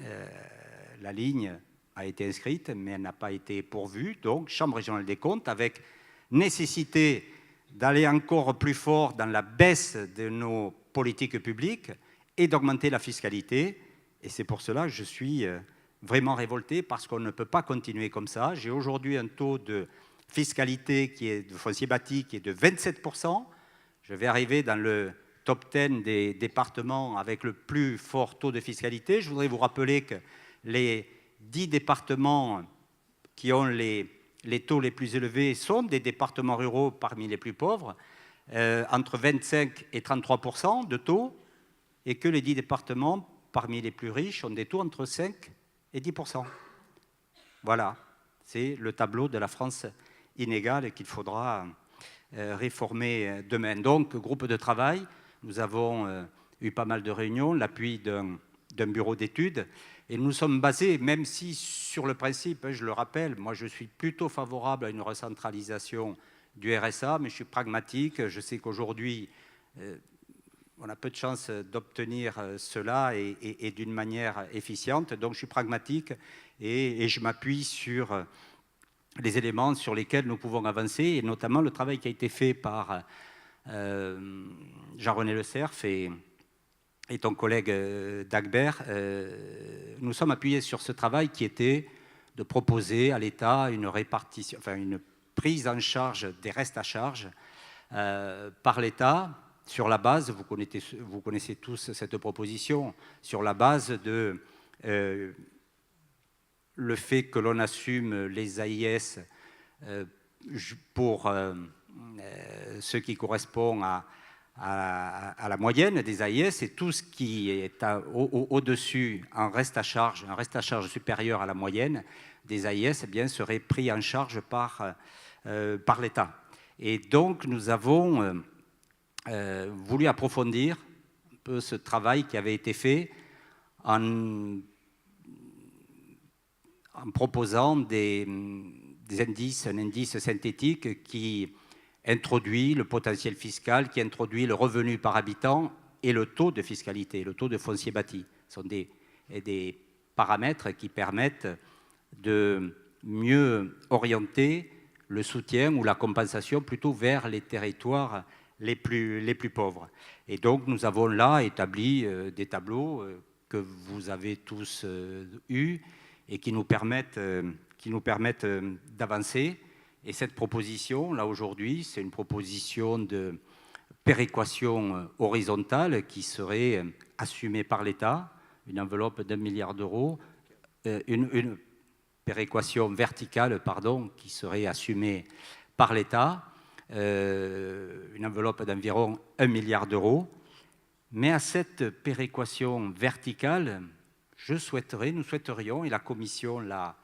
la ligne a été inscrite, mais elle n'a pas été pourvue. Donc, Chambre régionale des comptes, avec nécessité d'aller encore plus fort dans la baisse de nos politiques publiques et d'augmenter la fiscalité. Et c'est pour cela que je suis vraiment révolté, parce qu'on ne peut pas continuer comme ça. J'ai aujourd'hui un taux de fiscalité qui est de foncier bâti qui est de 27%. Je vais arriver dans le top 10 des départements avec le plus fort taux de fiscalité. Je voudrais vous rappeler que les 10 départements qui ont les taux les plus élevés sont des départements ruraux parmi les plus pauvres, entre 25 et 33% de taux, et que les 10 départements parmi les plus riches ont des taux entre 5 et 10%. Voilà, c'est le tableau de la France inégale qu'il faudra réformer demain. Donc, groupe de travail, nous avons eu pas mal de réunions, l'appui d'un bureau d'études, et nous sommes basés, même si sur le principe, je le rappelle, moi je suis plutôt favorable à une recentralisation du RSA, mais je suis pragmatique. Je sais qu'aujourd'hui, on a peu de chances d'obtenir cela et d'une manière efficiente. Donc je suis pragmatique et je m'appuie sur les éléments sur lesquels nous pouvons avancer, et notamment le travail qui a été fait par Jean-René Le Cerf et ton collègue Dagbert. Nous sommes appuyés sur ce travail qui était de proposer à l'État une répartition, enfin une prise en charge des restes à charge par l'État, sur la base, vous connaissez tous cette proposition, sur la base de le fait que l'on assume les AIS pour ce qui correspond à la moyenne des AIS, et tout ce qui est au-dessus en reste à charge, un reste à charge supérieur à la moyenne des AIS, eh bien, serait pris en charge par l'État. Et donc, nous avons voulu approfondir un peu ce travail qui avait été fait en proposant des indices, un indice synthétique qui introduit le potentiel fiscal, qui introduit le revenu par habitant et le taux de fiscalité, le taux de foncier bâti. Ce sont des paramètres qui permettent de mieux orienter le soutien ou la compensation plutôt vers les territoires les plus pauvres. Et donc nous avons là établi des tableaux que vous avez tous eus et qui nous permettent d'avancer. Et cette proposition, là aujourd'hui, c'est une proposition de péréquation horizontale qui serait assumée par l'État, une enveloppe d'1 milliard d'euros, une péréquation verticale, pardon, qui serait assumée par l'État, une enveloppe d'environ 1 milliard d'euros. Mais à cette péréquation verticale, nous souhaiterions, et la Commission l'a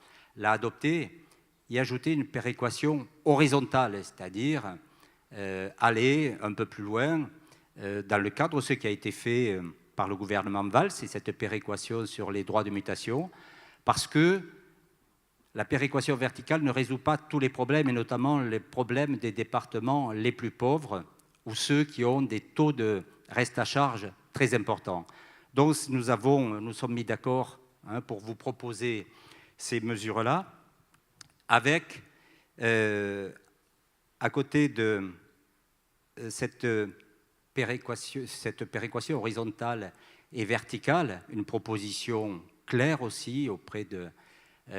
adopté, y ajouter une péréquation horizontale, c'est-à-dire aller un peu plus loin dans le cadre de ce qui a été fait par le gouvernement Valls, c'est cette péréquation sur les droits de mutation, parce que la péréquation verticale ne résout pas tous les problèmes, et notamment les problèmes des départements les plus pauvres ou ceux qui ont des taux de reste à charge très importants. Donc nous sommes mis d'accord pour vous proposer ces mesures-là, avec, à côté de cette péréquation horizontale et verticale, une proposition claire aussi auprès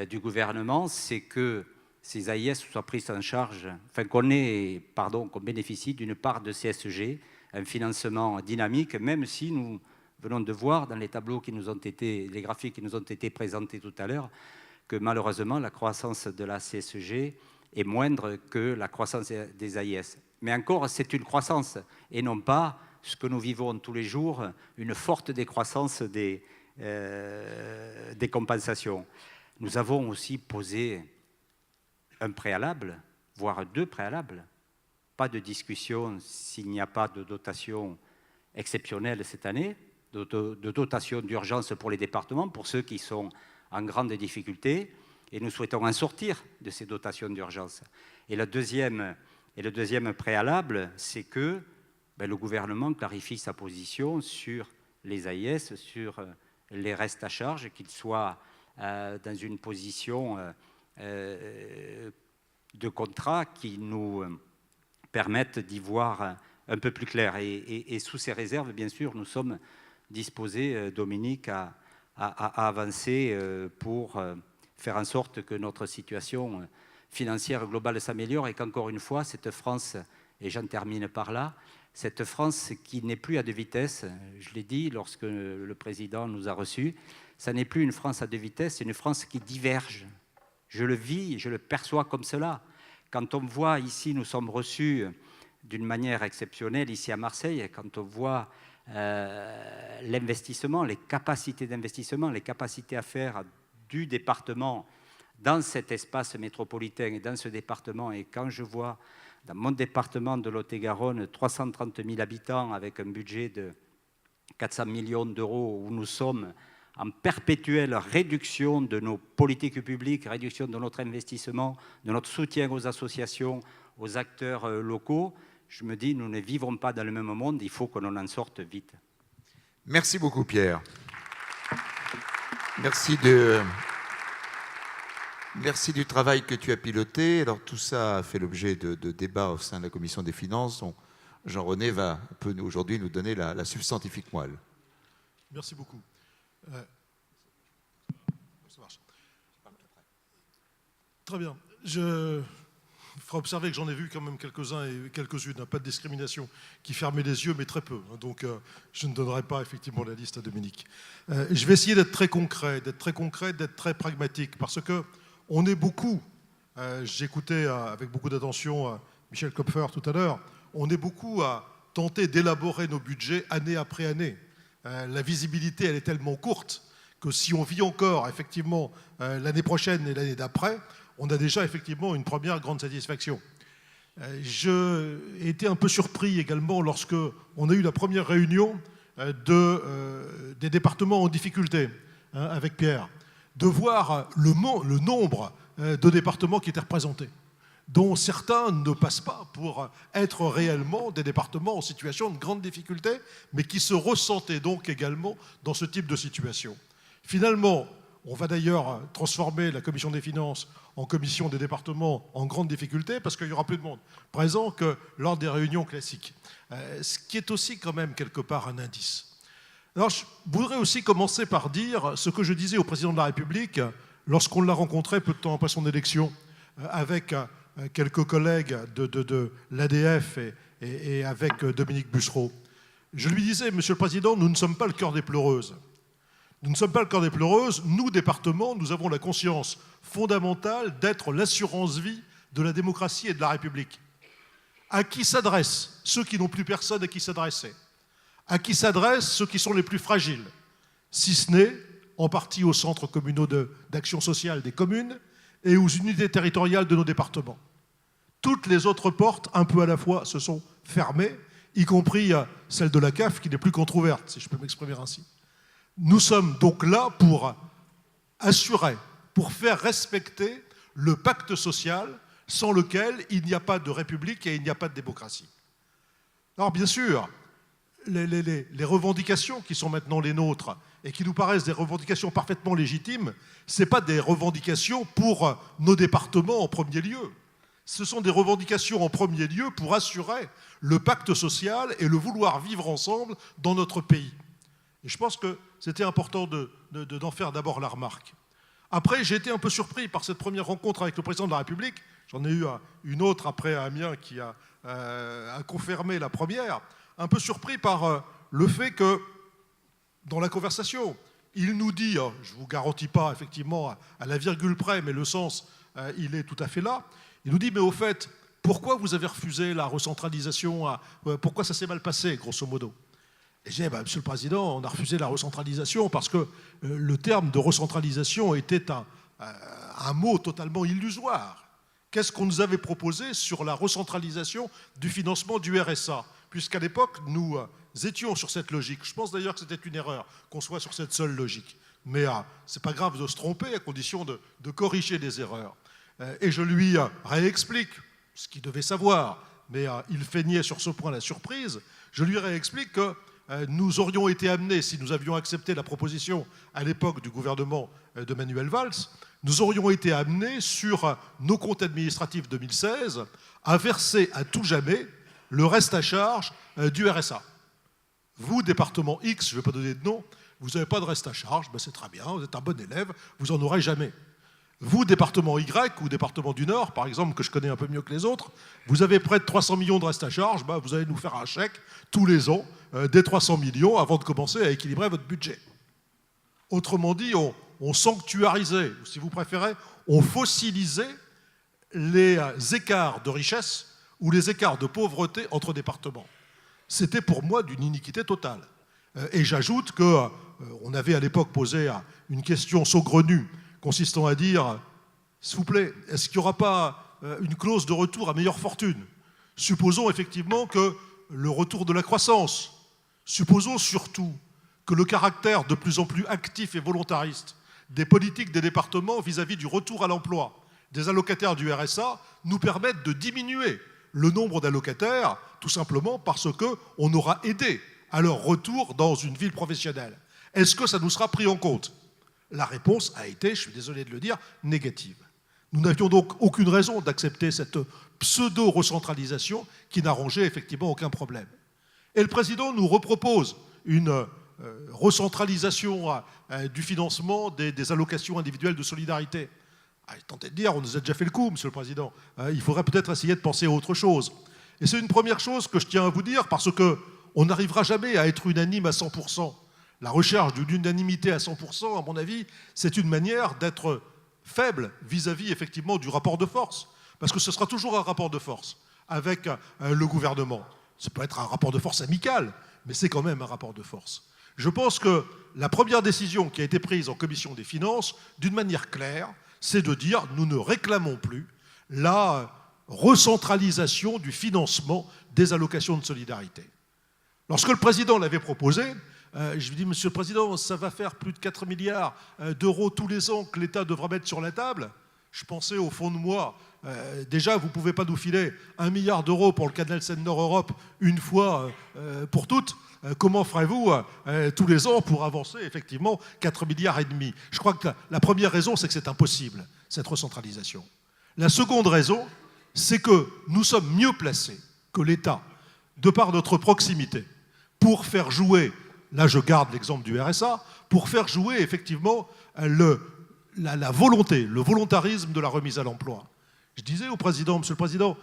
du gouvernement, c'est que ces AIS soient prises en charge, enfin qu'on bénéficie d'une part de CSG, un financement dynamique, même si nous venons de voir dans les tableaux les graphiques qui nous ont été présentés tout à l'heure, que malheureusement la croissance de la CSG est moindre que la croissance des AIS. Mais encore, c'est une croissance et non pas ce que nous vivons tous les jours, une forte décroissance des compensations. Nous avons aussi posé un préalable, voire 2 préalables. Pas de discussion s'il n'y a pas de dotation exceptionnelle cette année, de dotation d'urgence pour les départements, pour ceux qui sont en grande difficulté, et nous souhaitons en sortir de ces dotations d'urgence. Et le deuxième préalable, c'est que le gouvernement clarifie sa position sur les AIS, sur les restes à charge, qu'il soit dans une position de contrat qui nous permette d'y voir un peu plus clair. Et sous ces réserves, bien sûr, nous sommes disposés, Dominique, à avancer pour faire en sorte que notre situation financière globale s'améliore et qu'encore une fois, cette France, et j'en termine par là, cette France qui n'est plus à 2 vitesses, je l'ai dit lorsque le président nous a reçus, ça n'est plus une France à 2 vitesses, c'est une France qui diverge. Je le vis, je le perçois comme cela. Quand on voit ici, nous sommes reçus d'une manière exceptionnelle ici à Marseille, quand on voit l'investissement, les capacités d'investissement, les capacités à faire du département dans cet espace métropolitain et dans ce département, et quand je vois dans mon département de Lot-et-Garonne 330 000 habitants avec un budget de 400 millions d'euros où nous sommes en perpétuelle réduction de nos politiques publiques, réduction de notre investissement, de notre soutien aux associations, aux acteurs locaux, je me dis, nous ne vivrons pas dans le même monde, il faut que l'on en sorte vite. Merci beaucoup, Pierre. Merci du travail que tu as piloté. Alors, tout ça a fait l'objet de débats au sein de la Commission des Finances, dont Jean-René peut aujourd'hui nous donner la substantifique moelle. Merci beaucoup. Ça marche. Très bien. Je ferai observer que j'en ai vu quand même quelques-uns et quelques-unes, pas de discrimination, qui fermaient les yeux, mais très peu. Donc, je ne donnerai pas effectivement la liste à Dominique. Je vais essayer d'être très concret, d'être très pragmatique, parce que on est beaucoup. J'écoutais avec beaucoup d'attention Michel Kopfer tout à l'heure. On est beaucoup à tenter d'élaborer nos budgets année après année. La visibilité, elle est tellement courte que si on vit encore, effectivement, l'année prochaine et l'année d'après, on a déjà, effectivement, une première grande satisfaction. J'ai été un peu surpris également lorsque on a eu la première réunion des départements en difficulté, avec Pierre, de voir le nombre de départements qui étaient représentés, dont certains ne passent pas pour être réellement des départements en situation de grande difficulté, mais qui se ressentaient donc également dans ce type de situation. Finalement, on va d'ailleurs transformer la commission des finances en commission des départements en grande difficulté, parce qu'il y aura plus de monde présent que lors des réunions classiques. Ce qui est aussi quand même quelque part un indice. Alors, je voudrais aussi commencer par dire ce que je disais au président de la République lorsqu'on l'a rencontré peu de temps après son élection, avec quelques collègues de l'ADF et avec Dominique Bussereau. Je lui disais, Monsieur le Président, nous ne sommes pas le cœur des pleureuses. Nous ne sommes pas le cœur des pleureuses. Nous, départements, nous avons la conscience fondamentale d'être l'assurance-vie de la démocratie et de la République. À qui s'adressent ceux qui n'ont plus personne à qui s'adresser? À qui s'adressent ceux qui sont les plus fragiles? Si ce n'est en partie aux centres communaux d'action sociale des communes et aux unités territoriales de nos départements. Toutes les autres portes, un peu à la fois, se sont fermées, y compris celle de la CAF, qui n'est plus qu'entrouverte, si je peux m'exprimer ainsi. Nous sommes donc là pour assurer, pour faire respecter le pacte social sans lequel il n'y a pas de république et il n'y a pas de démocratie. Alors bien sûr, les revendications qui sont maintenant les nôtres et qui nous paraissent des revendications parfaitement légitimes, ce n'est pas des revendications pour nos départements en premier lieu. Ce sont des revendications en premier lieu pour assurer le pacte social et le vouloir vivre ensemble dans notre pays. Et je pense que c'était important d'en faire d'abord la remarque. Après, j'ai été un peu surpris par cette première rencontre avec le président de la République. J'en ai eu une autre après à Amiens qui a confirmé la première. Un peu surpris par le fait que, dans la conversation, il nous dit, je ne vous garantis pas effectivement à la virgule près, mais le sens, il est tout à fait là, il nous dit, mais au fait, pourquoi vous avez refusé la recentralisation, pourquoi ça s'est mal passé, grosso modo? Et j'ai dit, Monsieur le Président, on a refusé la recentralisation parce que le terme de recentralisation était un mot totalement illusoire. Qu'est-ce qu'on nous avait proposé sur la recentralisation du financement du RSA? Puisqu'à l'époque, nous étions sur cette logique. Je pense d'ailleurs que c'était une erreur qu'on soit sur cette seule logique. Mais ce n'est pas grave de se tromper à condition de corriger des erreurs. Et je lui réexplique ce qu'il devait savoir, mais il feignait sur ce point la surprise. Je lui réexplique que nous aurions été amenés, si nous avions accepté la proposition à l'époque du gouvernement de Manuel Valls, nous aurions été amenés sur nos comptes administratifs 2016 à verser à tout jamais le reste à charge du RSA. Vous, département X, je ne vais pas donner de nom, vous n'avez pas de reste à charge, c'est très bien, vous êtes un bon élève, vous n'en aurez jamais. Vous, département Y ou département du Nord, par exemple, que je connais un peu mieux que les autres, vous avez près de 300 millions de reste à charge, vous allez nous faire un chèque tous les ans des 300 millions avant de commencer à équilibrer votre budget. Autrement dit, on sanctuarisait, ou si vous préférez, on fossilisait les écarts de richesse ou les écarts de pauvreté entre départements. C'était pour moi d'une iniquité totale. Et j'ajoute qu'on avait à l'époque posé une question saugrenue consistant à dire, s'il vous plaît, est-ce qu'il n'y aura pas une clause de retour à meilleure fortune? Supposons effectivement que le retour de la croissance, supposons surtout que le caractère de plus en plus actif et volontariste des politiques des départements vis-à-vis du retour à l'emploi des allocataires du RSA nous permettent de diminuer le nombre d'allocataires, tout simplement parce qu'on aura aidé à leur retour dans une ville professionnelle. Est-ce que ça nous sera pris en compte? La réponse a été, je suis désolé de le dire, négative. Nous n'avions donc aucune raison d'accepter cette pseudo-recentralisation qui n'arrangeait effectivement aucun problème. Et le président nous repropose une recentralisation du financement des allocations individuelles de solidarité. Tentez de dire, on nous a déjà fait le coup, Monsieur le Président. Il faudrait peut-être essayer de penser à autre chose. Et c'est une première chose que je tiens à vous dire parce qu'on n'arrivera jamais à être unanime à 100%. La recherche d'une unanimité à 100%, à mon avis, c'est une manière d'être faible vis-à-vis effectivement du rapport de force. Parce que ce sera toujours un rapport de force avec le gouvernement. Ça peut être un rapport de force amical, mais c'est quand même un rapport de force. Je pense que la première décision qui a été prise en commission des finances, d'une manière claire, c'est de dire nous ne réclamons plus la recentralisation du financement des allocations de solidarité. Lorsque le président l'avait proposé, je lui dis, Monsieur le Président, ça va faire plus de 4 milliards d'euros tous les ans que l'État devra mettre sur la table. Je pensais au fond de moi, déjà, vous ne pouvez pas nous filer 1 milliard d'euros pour le canal Seine-Nord-Europe une fois pour toutes. Comment ferez-vous tous les ans pour avancer effectivement 4 milliards et demi? Je crois que la première raison, c'est que c'est impossible, cette recentralisation. La seconde raison, c'est que nous sommes mieux placés que l'État, de par notre proximité, pour faire jouer, là je garde l'exemple du RSA, pour faire jouer effectivement la volonté, le volontarisme de la remise à l'emploi. Je disais au président, Monsieur le Président,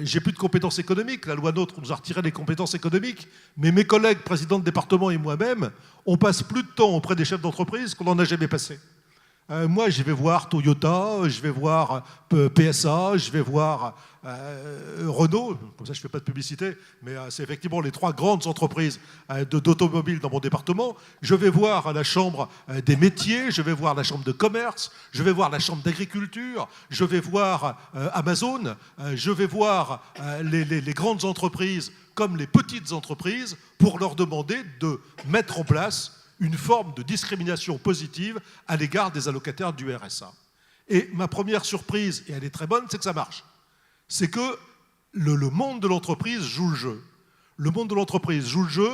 j'ai plus de compétences économiques, la loi NOTRe nous a retiré les compétences économiques, mais mes collègues présidents de département et moi-même, on passe plus de temps auprès des chefs d'entreprise qu'on n'en a jamais passé. Moi, je vais voir Toyota, je vais voir PSA, je vais voir Renault, comme ça je ne fais pas de publicité, mais c'est effectivement les 3 grandes entreprises d'automobiles dans mon département. Je vais voir la chambre des métiers, je vais voir la chambre de commerce, je vais voir la chambre d'agriculture, je vais voir Amazon, je vais voir les grandes entreprises comme les petites entreprises pour leur demander de mettre en place une forme de discrimination positive à l'égard des allocataires du RSA. Et ma première surprise, et elle est très bonne, c'est que ça marche. C'est que le monde de l'entreprise joue le jeu. Le monde de l'entreprise joue le jeu,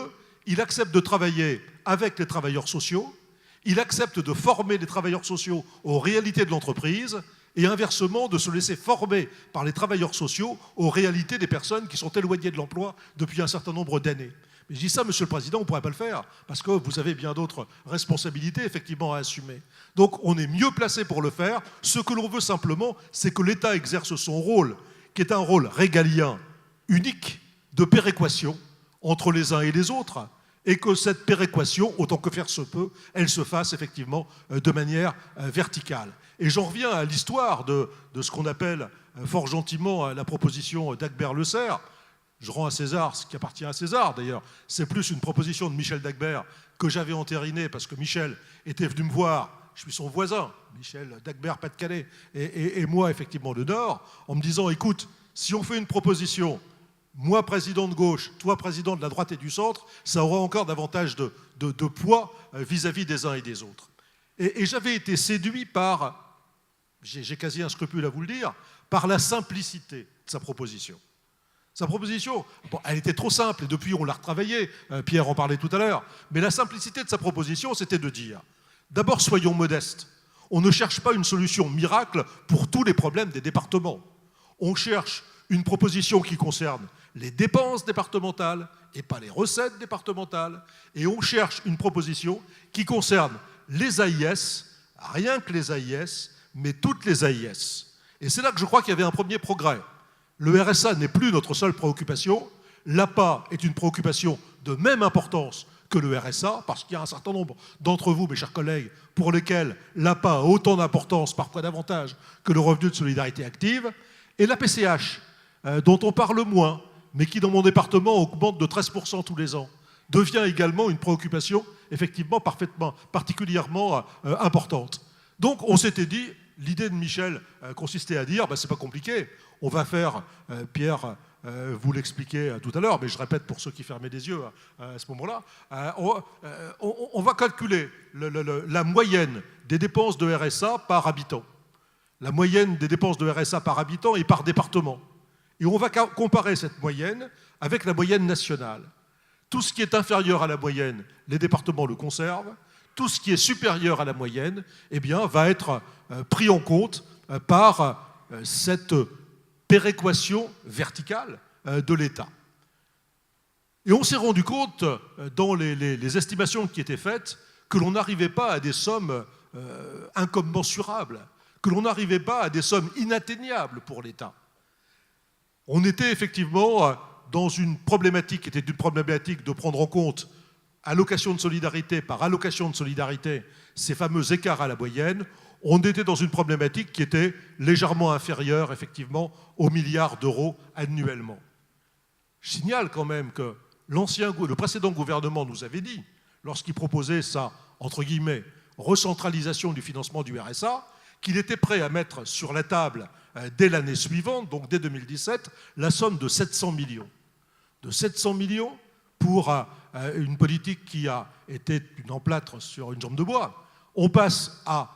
il accepte de travailler avec les travailleurs sociaux, il accepte de former les travailleurs sociaux aux réalités de l'entreprise, et inversement de se laisser former par les travailleurs sociaux aux réalités des personnes qui sont éloignées de l'emploi depuis un certain nombre d'années. Mais je dis ça, Monsieur le Président, on ne pourrait pas le faire, parce que vous avez bien d'autres responsabilités, effectivement, à assumer. Donc, on est mieux placé pour le faire. Ce que l'on veut simplement, c'est que l'État exerce son rôle, qui est un rôle régalien, unique, de péréquation entre les uns et les autres, et que cette péréquation, autant que faire se peut, elle se fasse effectivement de manière verticale. Et j'en reviens à l'histoire de ce qu'on appelle fort gentiment la proposition d'Agbert Le Serre. Je rends à César ce qui appartient à César, d'ailleurs. C'est plus une proposition de Michel Dagbert que j'avais entérinée parce que Michel était venu me voir. Je suis son voisin, Michel Dagbert, Pas-de-Calais, et moi, effectivement, de Nord, en me disant, écoute, si on fait une proposition, moi, président de gauche, toi, président de la droite et du centre, ça aura encore davantage de poids vis-à-vis des uns et des autres. Et j'avais été séduit par, j'ai quasi un scrupule à vous le dire, par la simplicité de sa proposition. Sa proposition, bon, elle était trop simple, et depuis on l'a retravaillée, Pierre en parlait tout à l'heure, mais la simplicité de sa proposition, c'était de dire, d'abord soyons modestes, on ne cherche pas une solution miracle pour tous les problèmes des départements. On cherche une proposition qui concerne les dépenses départementales et pas les recettes départementales, et on cherche une proposition qui concerne les AIS, rien que les AIS, mais toutes les AIS. Et c'est là que je crois qu'il y avait un premier progrès. Le RSA n'est plus notre seule préoccupation. L'APA est une préoccupation de même importance que le RSA, parce qu'il y a un certain nombre d'entre vous, mes chers collègues, pour lesquels l'APA a autant d'importance, parfois davantage, que le revenu de solidarité active. Et la PCH, dont on parle moins, mais qui dans mon département augmente de 13% tous les ans, devient également une préoccupation effectivement particulièrement importante. Donc on s'était dit, l'idée de Michel consistait à dire, c'est pas compliqué, on va faire, Pierre vous l'expliquait tout à l'heure, mais je répète pour ceux qui fermaient les yeux à ce moment-là, on va calculer la moyenne des dépenses de RSA par habitant. La moyenne des dépenses de RSA par habitant et par département. Et on va comparer cette moyenne avec la moyenne nationale. Tout ce qui est inférieur à la moyenne, les départements le conservent. Tout ce qui est supérieur à la moyenne, eh bien, va être pris en compte par cette péréquation verticale de l'État. Et on s'est rendu compte, dans les estimations qui étaient faites, que l'on n'arrivait pas à des sommes incommensurables, que l'on n'arrivait pas à des sommes inatteignables pour l'État. On était effectivement dans une problématique qui était une problématique de prendre en compte allocation de solidarité par allocation de solidarité, ces fameux écarts à la moyenne. On était dans une problématique qui était légèrement inférieure, effectivement, aux milliards d'euros annuellement. Je signale quand même que le précédent gouvernement nous avait dit, lorsqu'il proposait sa, entre guillemets, recentralisation du financement du RSA, qu'il était prêt à mettre sur la table, dès l'année suivante, donc dès 2017, la somme de 700 millions. De 700 millions pour une politique qui a été une emplâtre sur une jambe de bois. On passe à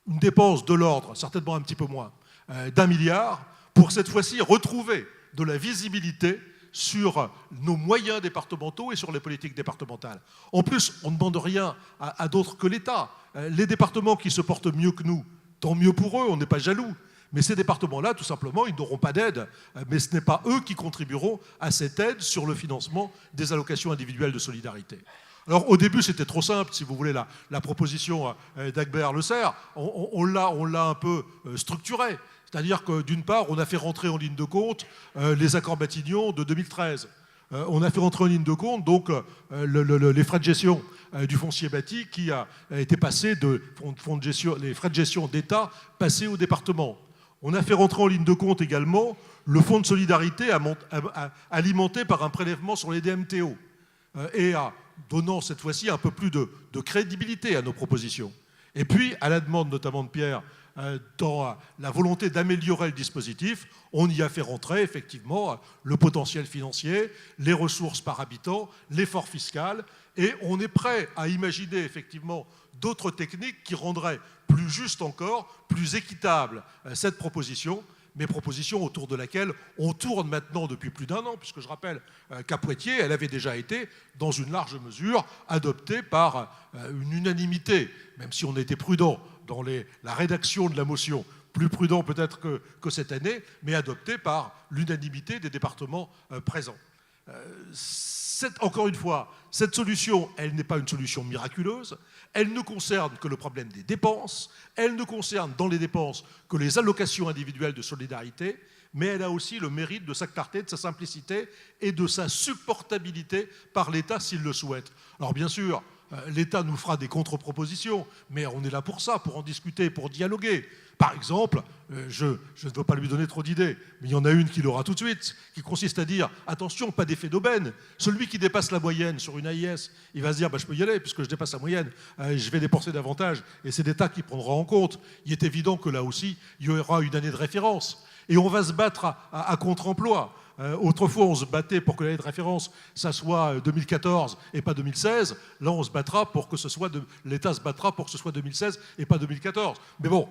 une dépense de l'ordre, certainement un petit peu moins, d'1 milliard, pour cette fois-ci retrouver de la visibilité sur nos moyens départementaux et sur les politiques départementales. En plus, on ne demande rien à d'autres que l'État. Les départements qui se portent mieux que nous, tant mieux pour eux, on n'est pas jaloux. Mais ces départements-là, tout simplement, ils n'auront pas d'aide. Mais ce n'est pas eux qui contribueront à cette aide sur le financement des allocations individuelles de solidarité. Alors au début, c'était trop simple, si vous voulez, la proposition d'Agbert Le Serre, on l'a un peu structurée. C'est-à-dire que d'une part, on a fait rentrer en ligne de compte les accords Matignon de 2013. On a fait rentrer en ligne de compte donc les frais de gestion du foncier bâti qui a été passé les frais de gestion d'État passés au département. On a fait rentrer en ligne de compte également le fonds de solidarité alimenté par un prélèvement sur les DMTO et donnant cette fois-ci un peu plus de crédibilité à nos propositions. Et puis, à la demande notamment de Pierre, dans la volonté d'améliorer le dispositif, on y a fait rentrer effectivement le potentiel financier, les ressources par habitant, l'effort fiscal, et on est prêt à imaginer effectivement d'autres techniques qui rendraient plus juste encore, plus équitable cette proposition, mais proposition autour de laquelle on tourne maintenant depuis plus d'1 an, puisque je rappelle qu'à Poitiers, elle avait déjà été, dans une large mesure, adoptée par une unanimité, même si on était prudent dans la rédaction de la motion, plus prudent peut-être que cette année, mais adoptée par l'unanimité des départements présents. Encore une fois, cette solution, elle n'est pas une solution miraculeuse, elle ne concerne que le problème des dépenses, elle ne concerne dans les dépenses que les allocations individuelles de solidarité, mais elle a aussi le mérite de sa clarté, de sa simplicité et de sa supportabilité par l'État s'il le souhaite. Alors bien sûr, l'État nous fera des contre-propositions, mais on est là pour ça, pour en discuter, pour dialoguer. Par exemple, je ne veux pas lui donner trop d'idées, mais il y en a une qui l'aura tout de suite, qui consiste à dire « Attention, pas d'effet d'aubaine. Celui qui dépasse la moyenne sur une AIS, il va se dire bah, « Je peux y aller, puisque je dépasse la moyenne, je vais dépenser davantage. » Et c'est l'État qui prendra en compte. Il est évident que là aussi, il y aura une année de référence. Et on va se battre à contre-emploi. Autrefois, on se battait pour que l'année de référence, ça soit 2014 et pas 2016. Là, on se battra pour que ce soit l'État se battra pour que ce soit 2016 et pas 2014. Mais bon,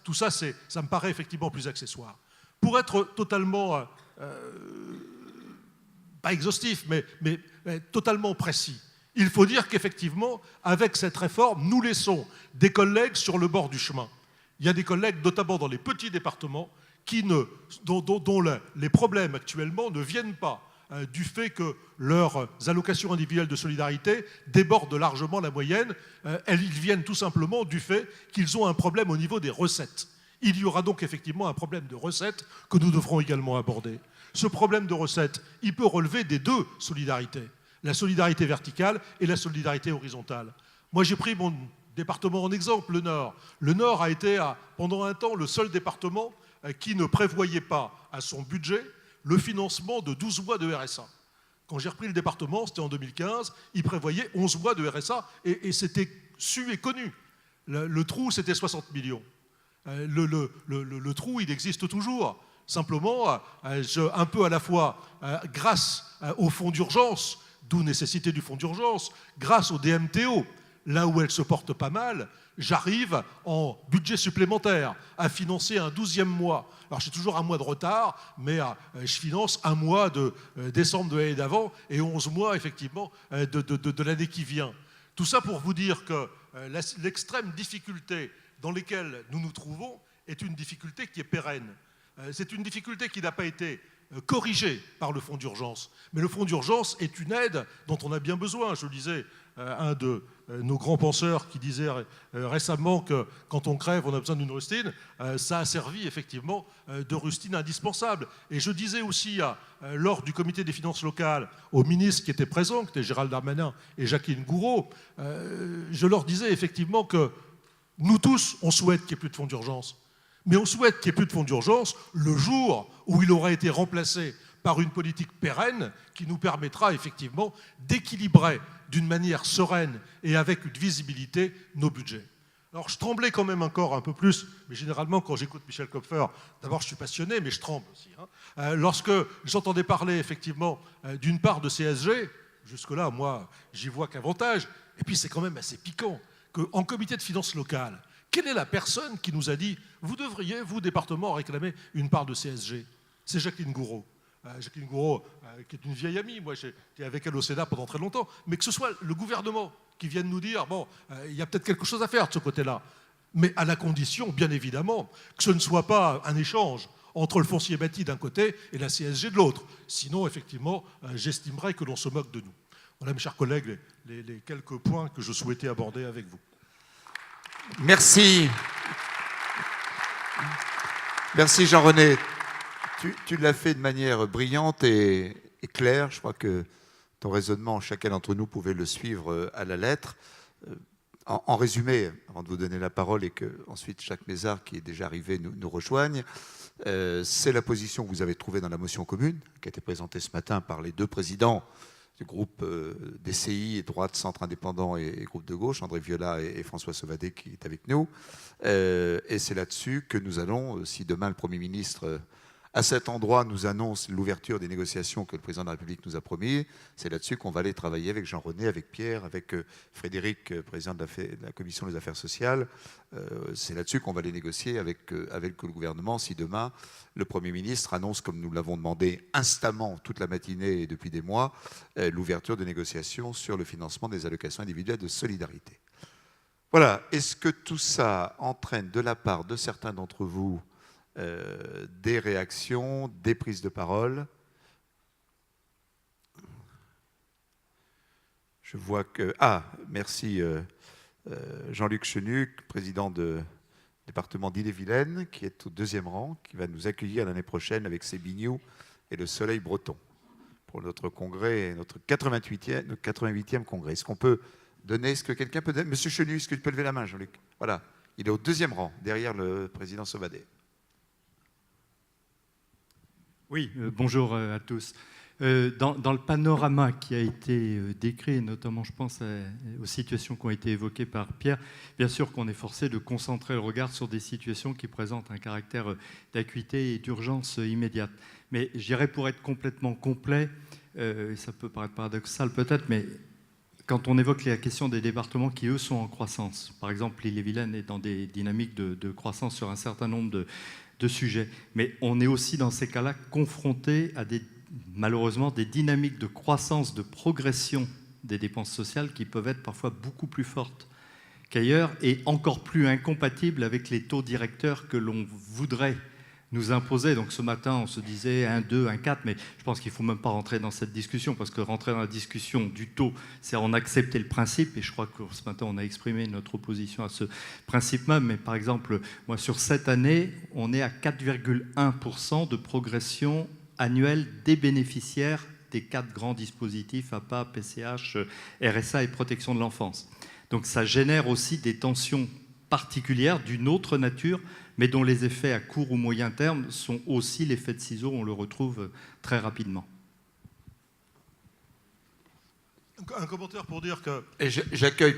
tout ça, ça me paraît effectivement plus accessoire. Pour être totalement, pas exhaustif, mais totalement précis, il faut dire qu'effectivement, avec cette réforme, nous laissons des collègues sur le bord du chemin. Il y a des collègues, notamment dans les petits départements, dont les problèmes actuellement ne viennent pas du fait que leurs allocations individuelles de solidarité débordent largement la moyenne. Ils viennent tout simplement du fait qu'ils ont un problème au niveau des recettes. Il y aura donc effectivement un problème de recettes que nous devrons également aborder. Ce problème de recettes, il peut relever des deux solidarités, la solidarité verticale et la solidarité horizontale. Moi, j'ai pris mon département en exemple, le Nord. Le Nord a été, pendant un temps, le seul département qui ne prévoyait pas à son budget le financement de 12 mois de RSA. Quand j'ai repris le département, c'était en 2015, il prévoyait 11 mois de RSA et c'était su et connu. Le trou, c'était 60 millions. Le trou, il existe toujours. Simplement, un peu à la fois grâce au fonds d'urgence, d'où nécessité du fonds d'urgence, grâce au DMTO, là où elle se porte pas mal, j'arrive en budget supplémentaire à financer un 12e mois. Alors j'ai toujours un mois de retard, mais je finance un mois de décembre de l'année d'avant et 11 mois effectivement de l'année qui vient. Tout ça pour vous dire que l'extrême difficulté dans laquelle nous nous trouvons est une difficulté qui est pérenne. C'est une difficulté qui n'a pas été corrigée par le fonds d'urgence. Mais le fonds d'urgence est une aide dont on a bien besoin. Je lisais un de nos grands penseurs qui disait récemment que quand on crève, on a besoin d'une rustine. Ça a servi effectivement de rustine indispensable. Et je disais aussi lors du comité des finances locales aux ministres qui étaient présents, qui étaient Gérald Darmanin et Jacqueline Gouraud, je leur disais effectivement que nous tous, on souhaite qu'il n'y ait plus de fonds d'urgence. Mais on souhaite qu'il n'y ait plus de fonds d'urgence le jour où il aura été remplacé par une politique pérenne qui nous permettra effectivement d'équilibrer d'une manière sereine et avec une visibilité nos budgets. Alors je tremblais quand même encore un peu plus, mais généralement quand j'écoute Michel Kopfer, d'abord je suis passionné, mais je tremble aussi. Lorsque j'entendais parler effectivement d'une part de CSG, jusque-là, moi, j'y vois qu'avantage, et puis c'est quand même assez piquant qu'en comité de finances locales, quelle est la personne qui nous a dit « Vous devriez, vous, département, réclamer une part de CSG ?» C'est Jacqueline Gouraud. Jacqueline Gouraud, qui est une vieille amie, moi j'étais avec elle au Sénat pendant très longtemps, mais que ce soit le gouvernement qui vienne nous dire « Bon, il y a peut-être quelque chose à faire de ce côté-là », mais à la condition, bien évidemment, que ce ne soit pas un échange entre le foncier bâti d'un côté et la CSG de l'autre. Sinon, effectivement, j'estimerais que l'on se moque de nous. Voilà, mes chers collègues, les quelques points que je souhaitais aborder avec vous. Merci. Merci Jean-René. Tu l'as fait de manière brillante et claire. Je crois que ton raisonnement, chacun d'entre nous pouvait le suivre à la lettre. En résumé, avant de vous donner la parole et que ensuite Jacques Mézard, qui est déjà arrivé, nous rejoigne, c'est la position que vous avez trouvée dans la motion commune, qui a été présentée ce matin par les deux présidents du groupe DCI, droite, centre indépendant et groupe de gauche, André Viola et François Sauvadet qui est avec nous. Et c'est là-dessus que nous allons, si demain le Premier ministre, à cet endroit, nous annonce l'ouverture des négociations que le Président de la République nous a promis, c'est là-dessus qu'on va aller travailler avec Jean-René, avec Pierre, avec Frédéric, président de la Commission des Affaires sociales. C'est là-dessus qu'on va aller négocier avec le gouvernement si demain le Premier ministre annonce, comme nous l'avons demandé instamment toute la matinée et depuis des mois, l'ouverture de négociations sur le financement des allocations individuelles de solidarité. Voilà. Est-ce que tout ça entraîne de la part de certains d'entre vous des réactions, des prises de parole? Je vois que... Ah, merci Jean-Luc Chenuc, président du département d'Ille-et-Vilaine, qui est au 2e rang, qui va nous accueillir l'année prochaine avec ses bignoux et le soleil breton pour notre congrès, notre 88e congrès. Est-ce qu'on peut donner. Est-ce que quelqu'un peut donner? Monsieur Chenu, est-ce que tu peux lever la main, Jean-Luc? Voilà, il est au deuxième rang, derrière le président Sauvadet. Oui, bonjour à tous. Dans le panorama qui a été décrit, notamment je pense aux situations qui ont été évoquées par Pierre, bien sûr qu'on est forcé de concentrer le regard sur des situations qui présentent un caractère d'acuité et d'urgence immédiate. Mais je dirais, pour être complètement complet, ça peut paraître paradoxal peut-être, mais quand on évoque la question des départements qui, eux, sont en croissance, par exemple l'Ille-et-Vilaine est dans des dynamiques de croissance sur un certain nombre de sujets, mais on est aussi dans ces cas-là confronté à malheureusement des dynamiques de croissance, de progression des dépenses sociales qui peuvent être parfois beaucoup plus fortes qu'ailleurs et encore plus incompatibles avec les taux directeurs que l'on voudrait nous imposer. Donc ce matin, on se disait 1, 2, 1, 4, mais je pense qu'il ne faut même pas rentrer dans cette discussion, parce que rentrer dans la discussion du taux, c'est en accepter le principe, et je crois que ce matin, on a exprimé notre opposition à ce principe même. Mais par exemple, moi, sur cette année, on est à 4,1% de progression annuelle des bénéficiaires des 4 grands dispositifs, APA, PCH, RSA et protection de l'enfance. Donc ça génère aussi des tensions particulières d'une autre nature, mais dont les effets à court ou moyen terme sont aussi l'effet de ciseaux, on le retrouve très rapidement. Un commentaire pour dire que... J'accueille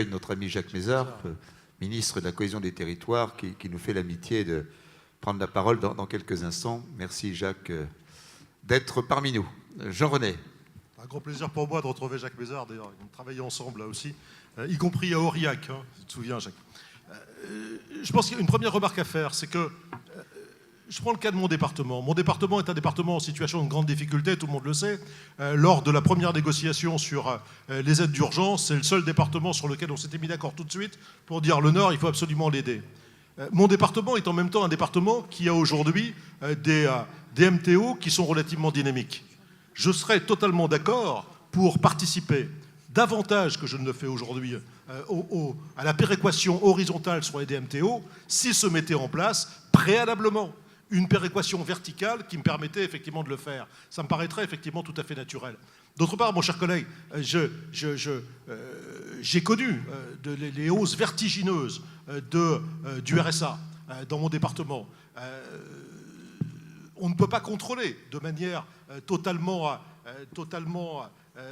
notre ami Jacques Mézard, ministre de la Cohésion des Territoires, qui nous fait l'amitié de prendre la parole dans quelques instants. Merci Jacques d'être parmi nous. Jean-René. Un grand plaisir pour moi de retrouver Jacques Mézard, d'ailleurs, on travaillait ensemble là aussi, y compris à Aurillac, hein, tu te souviens Jacques. Je pense qu'il y a une première remarque à faire, c'est que je prends le cas de mon département. Mon département est un département en situation de grande difficulté, tout le monde le sait. Lors de la première négociation sur les aides d'urgence, c'est le seul département sur lequel on s'était mis d'accord tout de suite pour dire le Nord, il faut absolument l'aider. Mon département est en même temps un département qui a aujourd'hui des MTO qui sont relativement dynamiques. Je serais totalement d'accord pour participer davantage que je ne le fais aujourd'hui à la péréquation horizontale sur les DMTO si se mettait en place préalablement une péréquation verticale qui me permettait effectivement de le faire. Ça me paraîtrait effectivement tout à fait naturel. D'autre part, mon cher collègue, j'ai connu les hausses vertigineuses du RSA dans mon département. On ne peut pas contrôler de manière totalement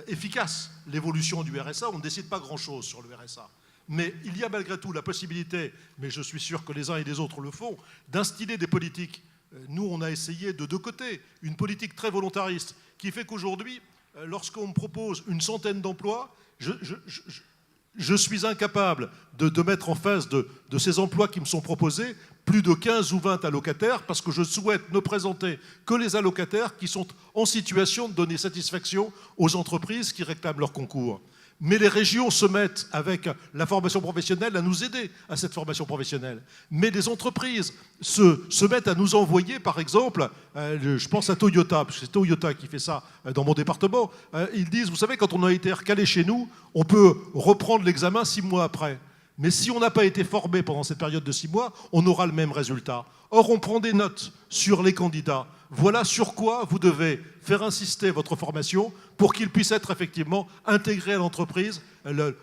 efficace l'évolution du RSA. On ne décide pas grand-chose sur le RSA. Mais il y a malgré tout la possibilité, mais je suis sûr que les uns et les autres le font, d'instiller des politiques. Nous, on a essayé de deux côtés, une politique très volontariste qui fait qu'aujourd'hui, lorsqu'on me propose une centaine d'emplois, je suis incapable de mettre en face de ces emplois qui me sont proposés plus de 15 ou 20 allocataires parce que je souhaite ne présenter que les allocataires qui sont en situation de donner satisfaction aux entreprises qui réclament leur concours. Mais les régions se mettent avec la formation professionnelle à nous aider à cette formation professionnelle. Mais les entreprises se mettent à nous envoyer, par exemple, je pense à Toyota, parce que c'est Toyota qui fait ça dans mon département, ils disent, vous savez, quand on a été recalé chez nous, on peut reprendre l'examen 6 mois après. Mais si on n'a pas été formé pendant cette période de 6 mois, on aura le même résultat. Or, on prend des notes sur les candidats. Voilà sur quoi vous devez faire insister votre formation pour qu'il puisse être effectivement intégré à l'entreprise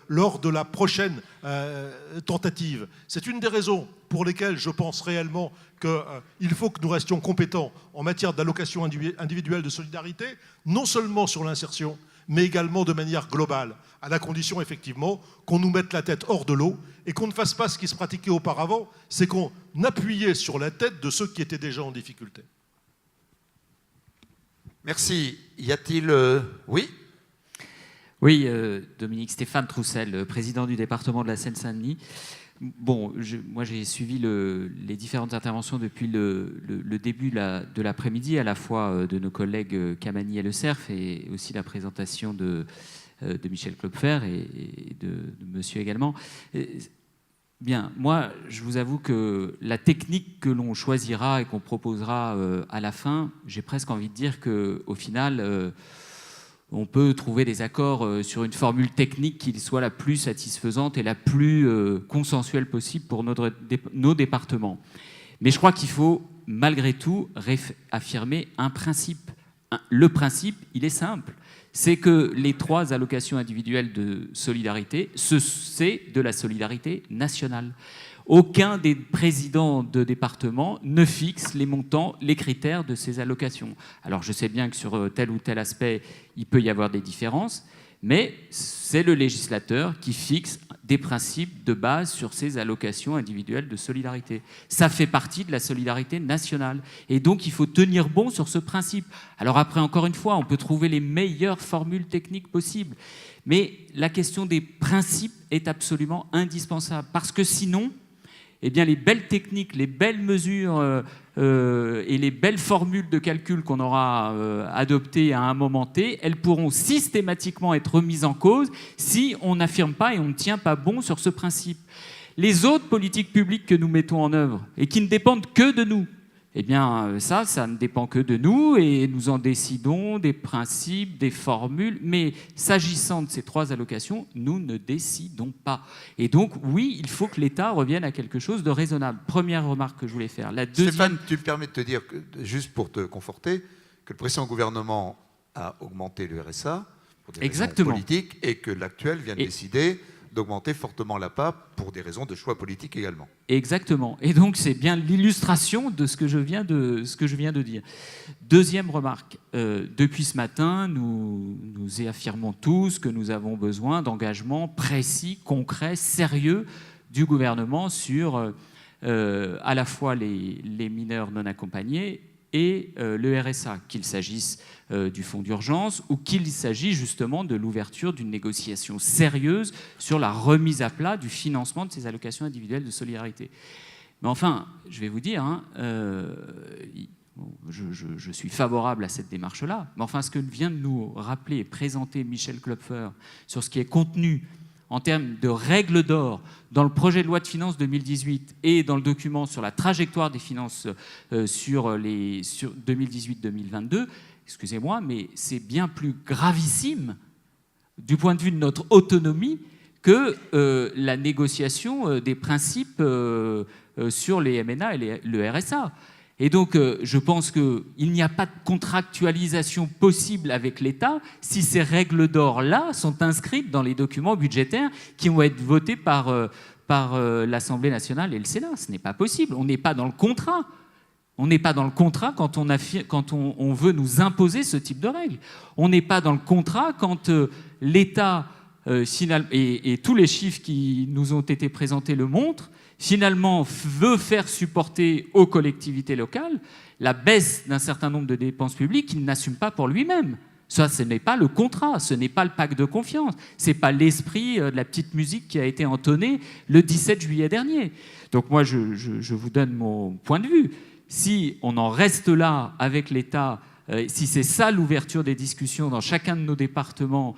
lors de la prochaine tentative. C'est une des raisons pour lesquelles je pense réellement qu'il faut que nous restions compétents en matière d'allocation individuelle de solidarité, non seulement sur l'insertion, mais également de manière globale, à la condition effectivement qu'on nous mette la tête hors de l'eau et qu'on ne fasse pas ce qui se pratiquait auparavant, c'est qu'on appuyait sur la tête de ceux qui étaient déjà en difficulté. Merci. Y a-t-il... Oui ? Oui, Dominique Stéphane Troussel, président du département de la Seine-Saint-Denis. Bon, moi j'ai suivi les différentes interventions depuis le début de l'après-midi, à la fois de nos collègues Kamani et Le Cerf, et aussi la présentation de Michel Klopfer et de monsieur également. Bien, moi je vous avoue que la technique que l'on choisira et qu'on proposera à la fin, j'ai presque envie de dire qu'au final... on peut trouver des accords sur une formule technique qui soit la plus satisfaisante et la plus consensuelle possible pour nos départements. Mais je crois qu'il faut, malgré tout, affirmer un principe Le principe, il est simple. C'est que les 3 allocations individuelles de solidarité, c'est de la solidarité nationale. Aucun des présidents de département ne fixe les montants, les critères de ces allocations. Alors je sais bien que sur tel ou tel aspect, il peut y avoir des différences, mais c'est le législateur qui fixe des principes de base sur ces allocations individuelles de solidarité. Ça fait partie de la solidarité nationale. Et donc, il faut tenir bon sur ce principe. Alors après, encore une fois, on peut trouver les meilleures formules techniques possibles. Mais la question des principes est absolument indispensable. Parce que sinon, eh bien, les belles techniques, les belles mesures et les belles formules de calcul qu'on aura adoptées à un moment T, elles pourront systématiquement être remises en cause si on n'affirme pas et on ne tient pas bon sur ce principe. Les autres politiques publiques que nous mettons en œuvre et qui ne dépendent que de nous, eh bien, ça ne dépend que de nous et nous en décidons des principes, des formules. Mais s'agissant de ces 3 allocations, nous ne décidons pas. Et donc, oui, il faut que l'État revienne à quelque chose de raisonnable. Première remarque que je voulais faire. La deuxième... Stéphane, tu me permets de te dire, juste pour te conforter, que le précédent gouvernement a augmenté le RSA pour des raisons politiques et que l'actuel vient de décider d'augmenter fortement l'APA pour des raisons de choix politiques également. Exactement. Et donc, c'est bien l'illustration de ce que je viens de dire. Deuxième remarque. Depuis ce matin, nous affirmons tous que nous avons besoin d'engagements précis, concrets, sérieux du gouvernement sur à la fois les mineurs non accompagnés et le RSA, qu'il s'agisse du fonds d'urgence ou qu'il s'agisse justement de l'ouverture d'une négociation sérieuse sur la remise à plat du financement de ces allocations individuelles de solidarité. Mais enfin, je vais vous dire, je suis favorable à cette démarche-là, mais enfin, ce que vient de nous rappeler et présenter Michel Klopfer sur ce qui est contenu en termes de règles d'or dans le projet de loi de finances 2018 et dans le document sur la trajectoire des finances sur 2018-2022, excusez-moi, mais c'est bien plus gravissime du point de vue de notre autonomie que la négociation des principes sur les MNA et le RSA. Et donc, je pense qu'il n'y a pas de contractualisation possible avec l'État si ces règles d'or-là sont inscrites dans les documents budgétaires qui vont être votés par l'Assemblée nationale et le Sénat. Ce n'est pas possible. On n'est pas dans le contrat. On n'est pas dans le contrat quand on veut nous imposer ce type de règles. On n'est pas dans le contrat quand l'État, et tous les chiffres qui nous ont été présentés le montrent, finalement veut faire supporter aux collectivités locales la baisse d'un certain nombre de dépenses publiques qu'il n'assume pas pour lui-même. Ça, ce n'est pas le contrat, ce n'est pas le pacte de confiance, ce n'est pas l'esprit de la petite musique qui a été entonnée le 17 juillet dernier. Donc moi, je vous donne mon point de vue. Si on en reste là avec l'État, si c'est ça l'ouverture des discussions dans chacun de nos départements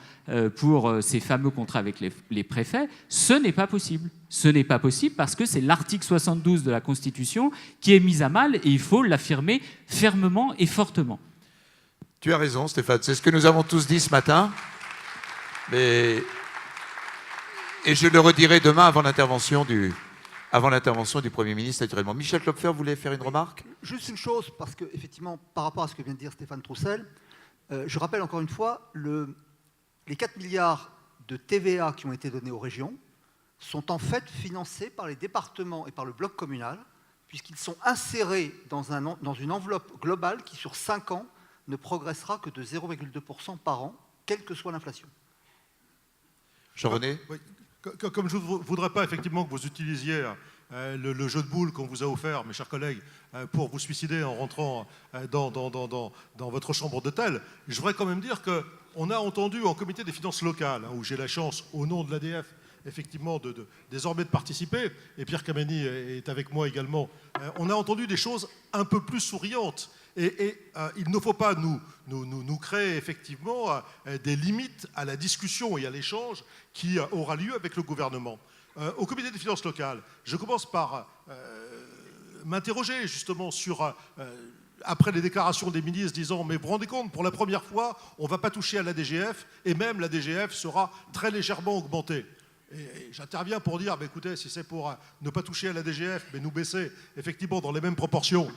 pour ces fameux contrats avec les préfets, ce n'est pas possible. Ce n'est pas possible parce que c'est l'article 72 de la Constitution qui est mis à mal et il faut l'affirmer fermement et fortement. Tu as raison, Stéphane. C'est ce que nous avons tous dit ce matin. Et je le redirai demain avant l'intervention du Premier ministre, naturellement. Michel Klopfer voulait faire une remarque ? Juste une chose, parce qu'effectivement, par rapport à ce que vient de dire Stéphane Troussel, je rappelle encore une fois, les 4 milliards de TVA qui ont été donnés aux régions sont en fait financés par les départements et par le bloc communal, puisqu'ils sont insérés dans une enveloppe globale qui, sur 5 ans, ne progressera que de 0,2% par an, quelle que soit l'inflation. Jean-René ? Oui. Comme je ne voudrais pas effectivement que vous utilisiez le jeu de boules qu'on vous a offert, mes chers collègues, pour vous suicider en rentrant dans votre chambre d'hôtel, je voudrais quand même dire qu'on a entendu en comité des finances locales, où j'ai la chance, au nom de l'ADF, effectivement, désormais de participer, et Pierre Kameni est avec moi également, on a entendu des choses un peu plus souriantes. Et il ne faut pas nous créer effectivement des limites à la discussion et à l'échange qui aura lieu avec le gouvernement. Au comité des finances locales, je commence par m'interroger justement sur, après les déclarations des ministres disant « mais vous vous rendez compte, pour la première fois, on ne va pas toucher à la DGF et même la DGF sera très légèrement augmentée ». Et j'interviens pour dire, écoutez, si c'est pour ne pas toucher à la DGF, mais nous baisser effectivement dans les mêmes proportions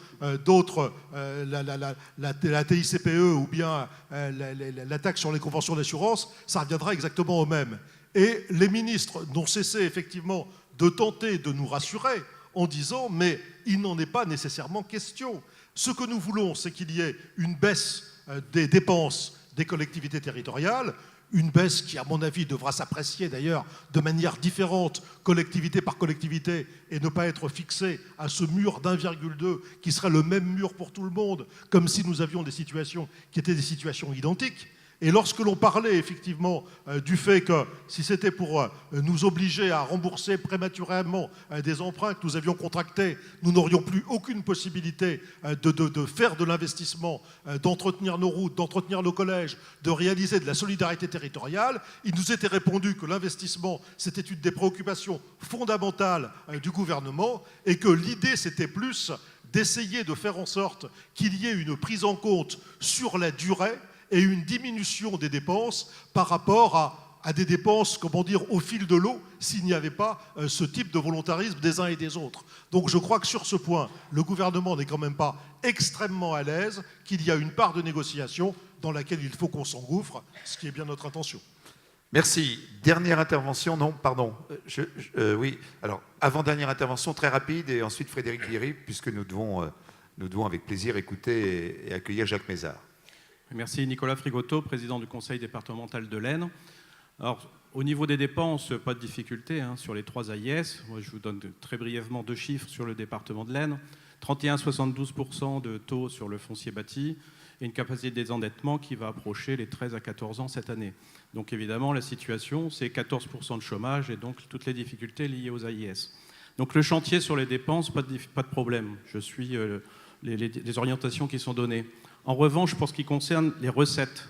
d'autres, la TICPE ou bien la taxe sur les conventions d'assurance, ça reviendra exactement au même. Et les ministres n'ont cessé effectivement de tenter de nous rassurer en disant, mais il n'en est pas nécessairement question. Ce que nous voulons, c'est qu'il y ait une baisse des dépenses des collectivités territoriales, une baisse qui, à mon avis, devra s'apprécier d'ailleurs de manière différente, collectivité par collectivité, et ne pas être fixée à ce mur d'1,2 qui serait le même mur pour tout le monde, comme si nous avions des situations qui étaient des situations identiques. Et lorsque l'on parlait effectivement du fait que si c'était pour nous obliger à rembourser prématurément des emprunts que nous avions contractés, nous n'aurions plus aucune possibilité de faire de l'investissement, d'entretenir nos routes, d'entretenir nos collèges, de réaliser de la solidarité territoriale, il nous était répondu que l'investissement, c'était une des préoccupations fondamentales du gouvernement et que l'idée, c'était plus d'essayer de faire en sorte qu'il y ait une prise en compte sur la durée et une diminution des dépenses par rapport à des dépenses, comment dire, au fil de l'eau, s'il n'y avait pas ce type de volontarisme des uns et des autres. Donc je crois que sur ce point, le gouvernement n'est quand même pas extrêmement à l'aise, qu'il y a une part de négociation dans laquelle il faut qu'on s'engouffre, ce qui est bien notre intention. Merci. Dernière intervention, non, pardon. Oui, alors, avant-dernière intervention, très rapide, et ensuite Frédéric Bierry, puisque nous devons avec plaisir écouter et accueillir Jacques Mézard. Merci. Nicolas Frigoto, président du conseil départemental de l'Aisne. Alors, au niveau des dépenses, pas de difficulté sur les 3 AIS. Moi, je vous donne très brièvement 2 chiffres sur le département de l'Aisne. 31,72% de taux sur le foncier bâti et une capacité de désendettement qui va approcher les 13 à 14 ans cette année. Donc évidemment, la situation, c'est 14% de chômage et donc toutes les difficultés liées aux AIS. Donc le chantier sur les dépenses, pas de problème. Je suis les orientations qui sont données. En revanche, pour ce qui concerne les recettes,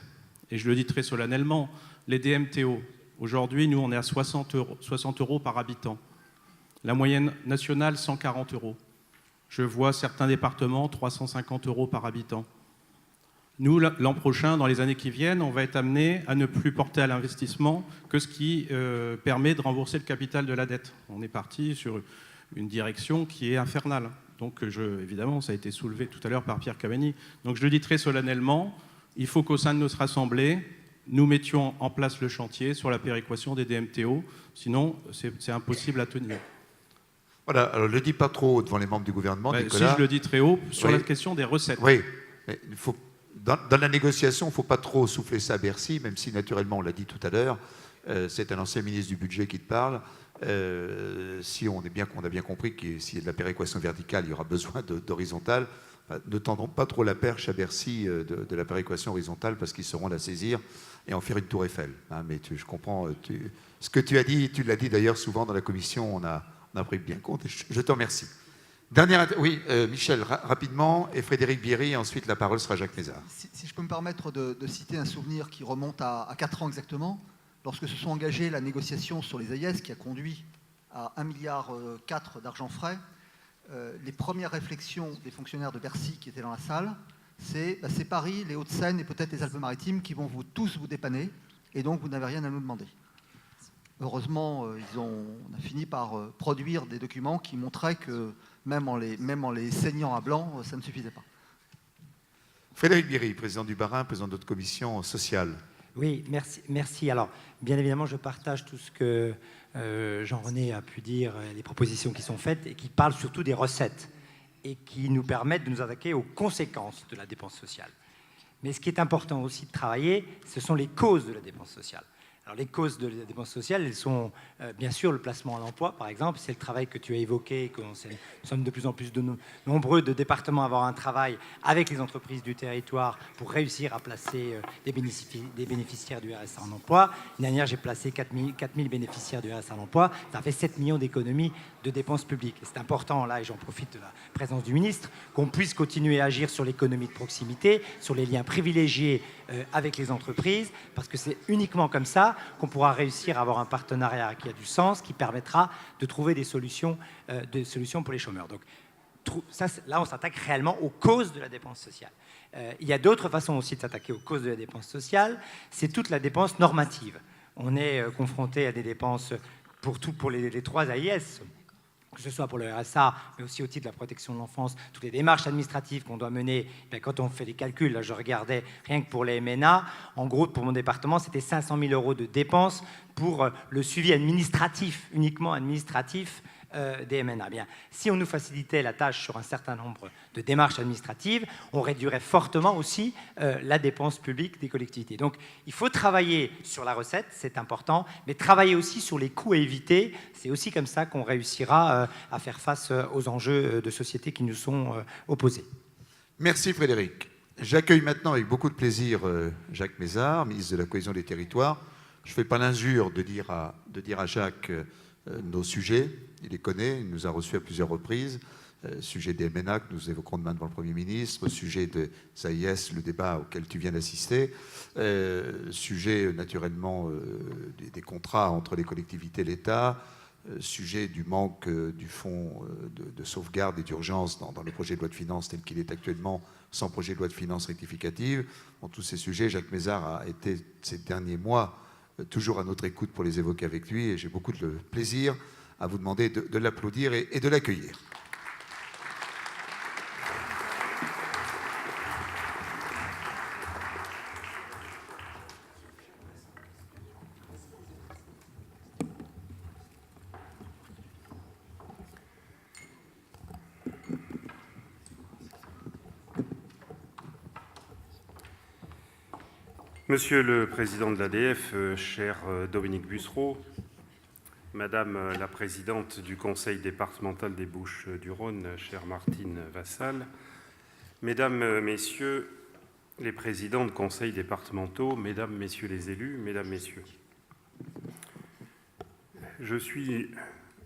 et je le dis très solennellement, les DMTO, aujourd'hui, nous, on est à 60 euros par habitant. La moyenne nationale, 140 euros. Je vois certains départements, 350 euros par habitant. Nous, l'an prochain, dans les années qui viennent, on va être amené à ne plus porter à l'investissement que ce qui permet de rembourser le capital de la dette. On est parti sur une direction qui est infernale. Donc, évidemment, ça a été soulevé tout à l'heure par Pierre Cavani. Donc, je le dis très solennellement, il faut qu'au sein de notre assemblée, nous mettions en place le chantier sur la péréquation des DMTO. Sinon, c'est impossible à tenir. Voilà, alors ne le dis pas trop haut devant les membres du gouvernement, Nicolas. Si je le dis très haut, sur la question des recettes. Oui, mais il faut, dans la négociation, il ne faut pas trop souffler ça à Bercy, même si naturellement, on l'a dit tout à l'heure, c'est un ancien ministre du budget qui te parle. Si on a bien compris que s'il y a de la péréquation verticale, il y aura besoin d'horizontale. Ne tendons pas trop la perche à Bercy de la péréquation horizontale parce qu'ils sauront la saisir et en faire une tour Eiffel. Mais je comprends. Ce que tu as dit, tu l'as dit d'ailleurs souvent dans la commission, on a pris bien compte. Je te remercie. Oui, Michel, rapidement, et Frédéric Bierry, et ensuite la parole sera Jacques Mézard. Si je peux me permettre de citer un souvenir qui remonte à 4 ans exactement, lorsque se sont engagées la négociation sur les AIS qui a conduit à 1,4 milliard d'argent frais, les premières réflexions des fonctionnaires de Bercy qui étaient dans la salle, c'est Paris, les Hauts-de-Seine et peut-être les Alpes-Maritimes qui vont tous vous dépanner, et donc vous n'avez rien à nous demander. Heureusement, on a fini par produire des documents qui montraient que même en les saignant à blanc, ça ne suffisait pas. Frédéric Bierry, président du Bas-Rhin, président de notre commission sociale. Oui, merci. Alors, bien évidemment, je partage tout ce que Jean-René a pu dire, les propositions qui sont faites et qui parlent surtout des recettes et qui nous permettent de nous attaquer aux conséquences de la dépense sociale. Mais ce qui est important aussi de travailler, ce sont les causes de la dépense sociale. Alors, les causes de la dépense sociale, elles sont bien sûr le placement à l'emploi, par exemple. C'est le travail que tu as évoqué, que nous sommes de plus en plus nombreux de départements à avoir un travail avec les entreprises du territoire pour réussir à placer des bénéficiaires du RSA en emploi. L'année dernière, j'ai placé 4 000 bénéficiaires du RSA en emploi. Ça fait 7 millions d'économies de dépenses publiques. Et c'est important, là, et j'en profite de la présence du ministre, qu'on puisse continuer à agir sur l'économie de proximité, sur les liens privilégiés avec les entreprises, parce que c'est uniquement comme ça qu'on pourra réussir à avoir un partenariat qui a du sens, qui permettra de trouver des solutions pour les chômeurs. Donc là, on s'attaque réellement aux causes de la dépense sociale. Il y a d'autres façons aussi de s'attaquer aux causes de la dépense sociale, c'est toute la dépense normative. On est confronté à des dépenses pour les 3 AIS, que ce soit pour le RSA, mais aussi au titre de la protection de l'enfance, toutes les démarches administratives qu'on doit mener. Quand on fait les calculs, là, je regardais rien que pour les MNA, en gros, pour mon département, c'était 500 000 € de dépenses pour le suivi administratif, uniquement administratif, des MNA. Bien, si on nous facilitait la tâche sur un certain nombre de démarches administratives, on réduirait fortement aussi la dépense publique des collectivités. Donc, il faut travailler sur la recette, c'est important, mais travailler aussi sur les coûts à éviter. C'est aussi comme ça qu'on réussira à faire face aux enjeux de société qui nous sont opposés. Merci Frédéric. J'accueille maintenant avec beaucoup de plaisir Jacques Mézard, ministre de la Cohésion des Territoires. Je ne fais pas l'injure de dire à Jacques nos sujets. Il les connaît, il nous a reçus à plusieurs reprises. Sujet des MNA que nous évoquerons demain devant le Premier ministre, sujet des AIS, le débat auquel tu viens d'assister, sujet naturellement des contrats entre les collectivités et l'État, sujet du manque du fonds de sauvegarde et d'urgence dans le projet de loi de finances tel qu'il est actuellement, sans projet de loi de finances rectificative. Dans tous ces sujets, Jacques Mézard a été ces derniers mois toujours à notre écoute pour les évoquer avec lui, et j'ai beaucoup de plaisir à vous demander de l'applaudir et de l'accueillir. Monsieur le Président de l'ADF, cher Dominique Bussereau, Madame la Présidente du Conseil départemental des Bouches-du-Rhône, chère Martine Vassal, Mesdames, Messieurs les présidents de conseils départementaux, Mesdames, Messieurs les élus, Mesdames, Messieurs, je suis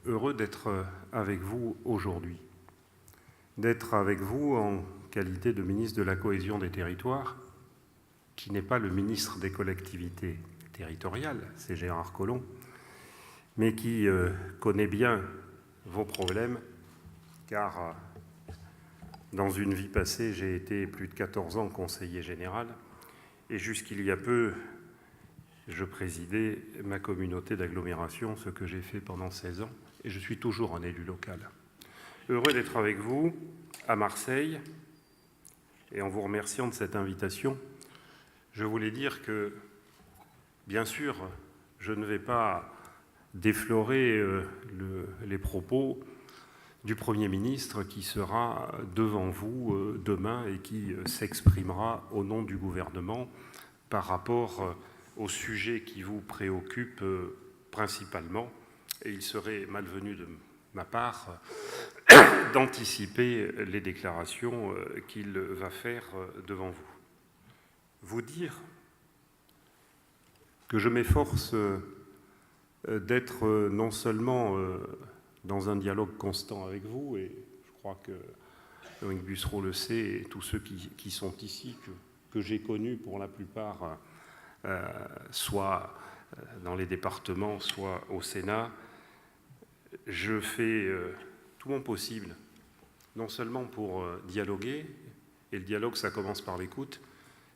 heureux d'être avec vous aujourd'hui, d'être avec vous en qualité de ministre de la Cohésion des Territoires, qui n'est pas le ministre des collectivités territoriales, c'est Gérard Collomb, mais qui connaît bien vos problèmes, car dans une vie passée, j'ai été plus de 14 ans conseiller général, et jusqu'il y a peu, je présidais ma communauté d'agglomération, ce que j'ai fait pendant 16 ans, et je suis toujours un élu local. Heureux d'être avec vous à Marseille, et en vous remerciant de cette invitation, je voulais dire que, bien sûr, je ne vais pas déflorer les propos du Premier ministre qui sera devant vous demain et qui s'exprimera au nom du gouvernement par rapport au sujet qui vous préoccupe principalement. Et il serait malvenu de ma part d'anticiper les déclarations qu'il va faire devant vous. Vous dire que je m'efforce d'être non seulement dans un dialogue constant avec vous, et je crois que Dominique Bussereau le sait, et tous ceux qui sont ici, que j'ai connus pour la plupart, soit dans les départements, soit au Sénat, je fais tout mon possible, non seulement pour dialoguer, et le dialogue ça commence par l'écoute,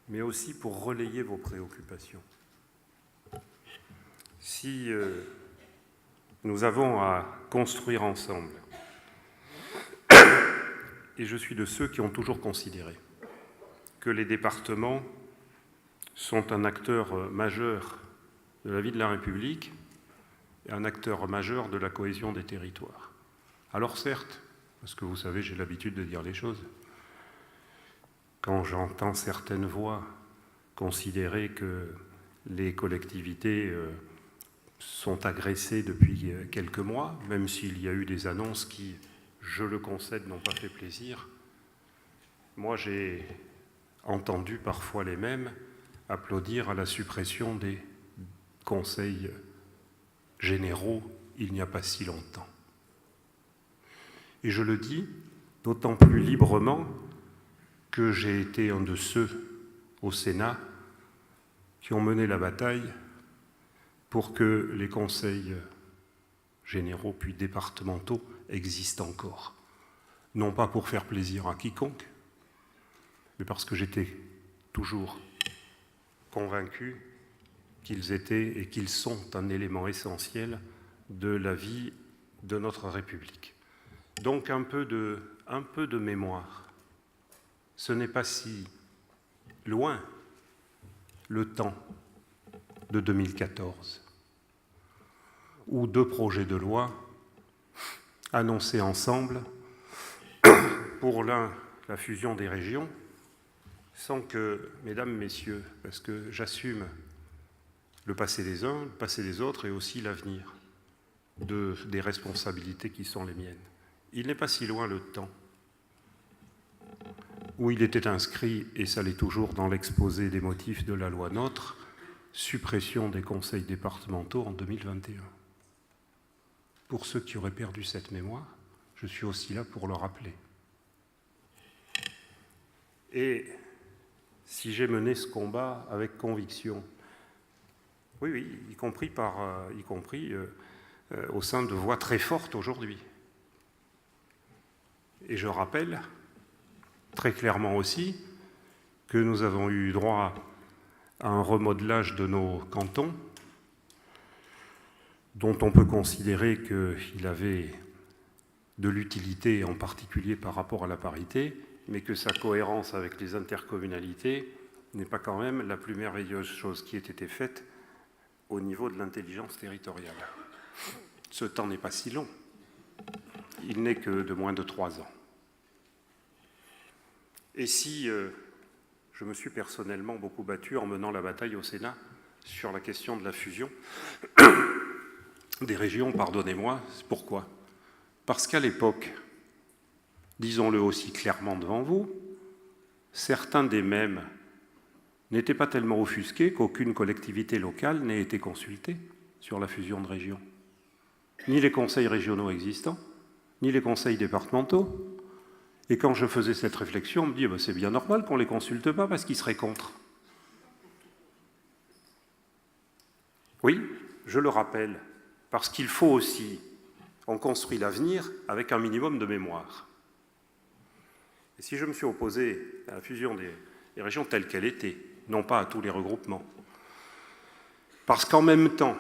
mais aussi pour relayer vos préoccupations. Si nous avons à construire ensemble, et je suis de ceux qui ont toujours considéré que les départements sont un acteur majeur de la vie de la République et un acteur majeur de la cohésion des territoires. Alors certes, parce que vous savez, j'ai l'habitude de dire les choses, quand j'entends certaines voix considérer que les collectivités sont agressées depuis quelques mois, même s'il y a eu des annonces qui, je le concède, n'ont pas fait plaisir, moi j'ai entendu parfois les mêmes applaudir à la suppression des conseils généraux il n'y a pas si longtemps. Et je le dis d'autant plus librement que j'ai été un de ceux au Sénat qui ont mené la bataille pour que les conseils généraux puis départementaux existent encore. Non pas pour faire plaisir à quiconque, mais parce que j'étais toujours convaincu qu'ils étaient et qu'ils sont un élément essentiel de la vie de notre République. Donc un peu de mémoire. Ce n'est pas si loin le temps de 2014, où 2 projets de loi annoncés ensemble, pour l'un, la fusion des régions, sans que, mesdames, messieurs, parce que j'assume le passé des uns, le passé des autres et aussi l'avenir des responsabilités qui sont les miennes. Il n'est pas si loin le temps où il était inscrit, et ça l'est toujours dans l'exposé des motifs de la loi NOTRe, suppression des conseils départementaux en 2021. Pour ceux qui auraient perdu cette mémoire, je suis aussi là pour le rappeler. Et si j'ai mené ce combat avec conviction, oui, y compris au sein de voix très fortes aujourd'hui. Et je rappelle très clairement aussi que nous avons eu droit à un remodelage de nos cantons, dont on peut considérer qu'il avait de l'utilité, en particulier par rapport à la parité, mais que sa cohérence avec les intercommunalités n'est pas quand même la plus merveilleuse chose qui ait été faite au niveau de l'intelligence territoriale. Ce temps n'est pas si long. Il n'est que de moins de 3 ans. Et si je me suis personnellement beaucoup battu en menant la bataille au Sénat sur la question de la fusion des régions, pardonnez-moi, c'est pourquoi ? Parce qu'à l'époque, disons-le aussi clairement devant vous, certains des mêmes n'étaient pas tellement offusqués qu'aucune collectivité locale n'ait été consultée sur la fusion de régions. Ni les conseils régionaux existants, ni les conseils départementaux. Et quand je faisais cette réflexion, on me dit c'est bien normal qu'on ne les consulte pas parce qu'ils seraient contre. Oui, je le rappelle, parce qu'il faut aussi, on construit l'avenir avec un minimum de mémoire. Et si je me suis opposé à la fusion des régions telle qu'elle était, non pas à tous les regroupements, parce qu'en même temps,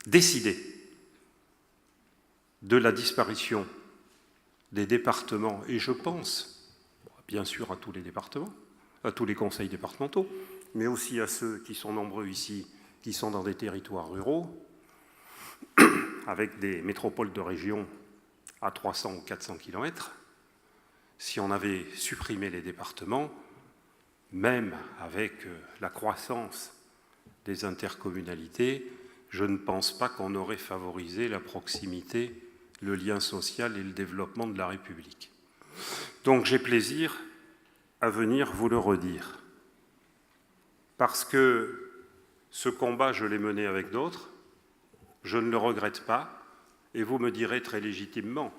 décider de la disparition des départements, et je pense bien sûr à tous les départements, à tous les conseils départementaux, mais aussi à ceux qui sont nombreux ici, qui sont dans des territoires ruraux, avec des métropoles de région à 300 ou 400 km, si on avait supprimé les départements, même avec la croissance des intercommunalités, je ne pense pas qu'on aurait favorisé la proximité, le lien social et le développement de la République. Donc j'ai plaisir à venir vous le redire, parce que ce combat, je l'ai mené avec d'autres, je ne le regrette pas, et vous me direz très légitimement,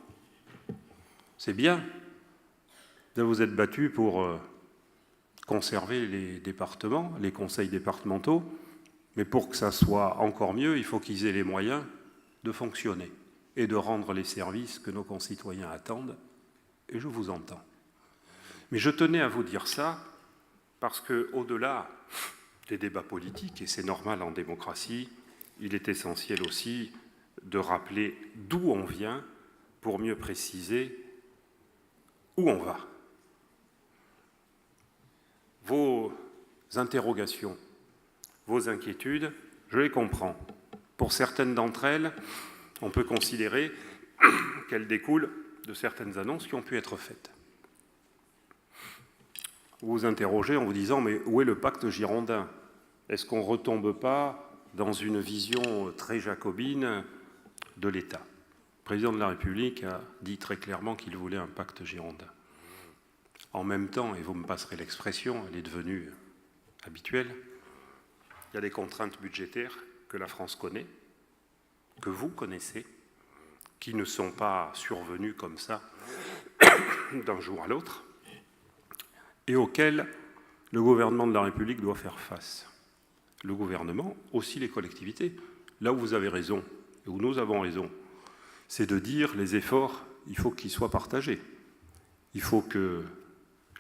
c'est bien de vous être battu pour conserver les départements, les conseils départementaux, mais pour que ça soit encore mieux, il faut qu'ils aient les moyens de fonctionner et de rendre les services que nos concitoyens attendent, et je vous entends. Mais je tenais à vous dire ça parce qu'au-delà des débats politiques, et c'est normal en démocratie, il est essentiel aussi de rappeler d'où on vient pour mieux préciser où on va. Vos interrogations, vos inquiétudes, je les comprends. Pour certaines d'entre elles, on peut considérer qu'elles découlent de certaines annonces qui ont pu être faites. Vous vous interrogez en vous disant « mais où est le pacte girondin ? Est-ce qu'on ne retombe pas dans une vision très jacobine de l'État ?» Le président de la République a dit très clairement qu'il voulait un pacte girondin. En même temps, et vous me passerez l'expression, elle est devenue habituelle, il y a des contraintes budgétaires que la France connaît, que vous connaissez, qui ne sont pas survenues comme ça d'un jour à l'autre, et auxquelles le gouvernement de la République doit faire face. Le gouvernement, aussi les collectivités. Là où vous avez raison, et où nous avons raison, c'est de dire les efforts, il faut qu'ils soient partagés. Il faut que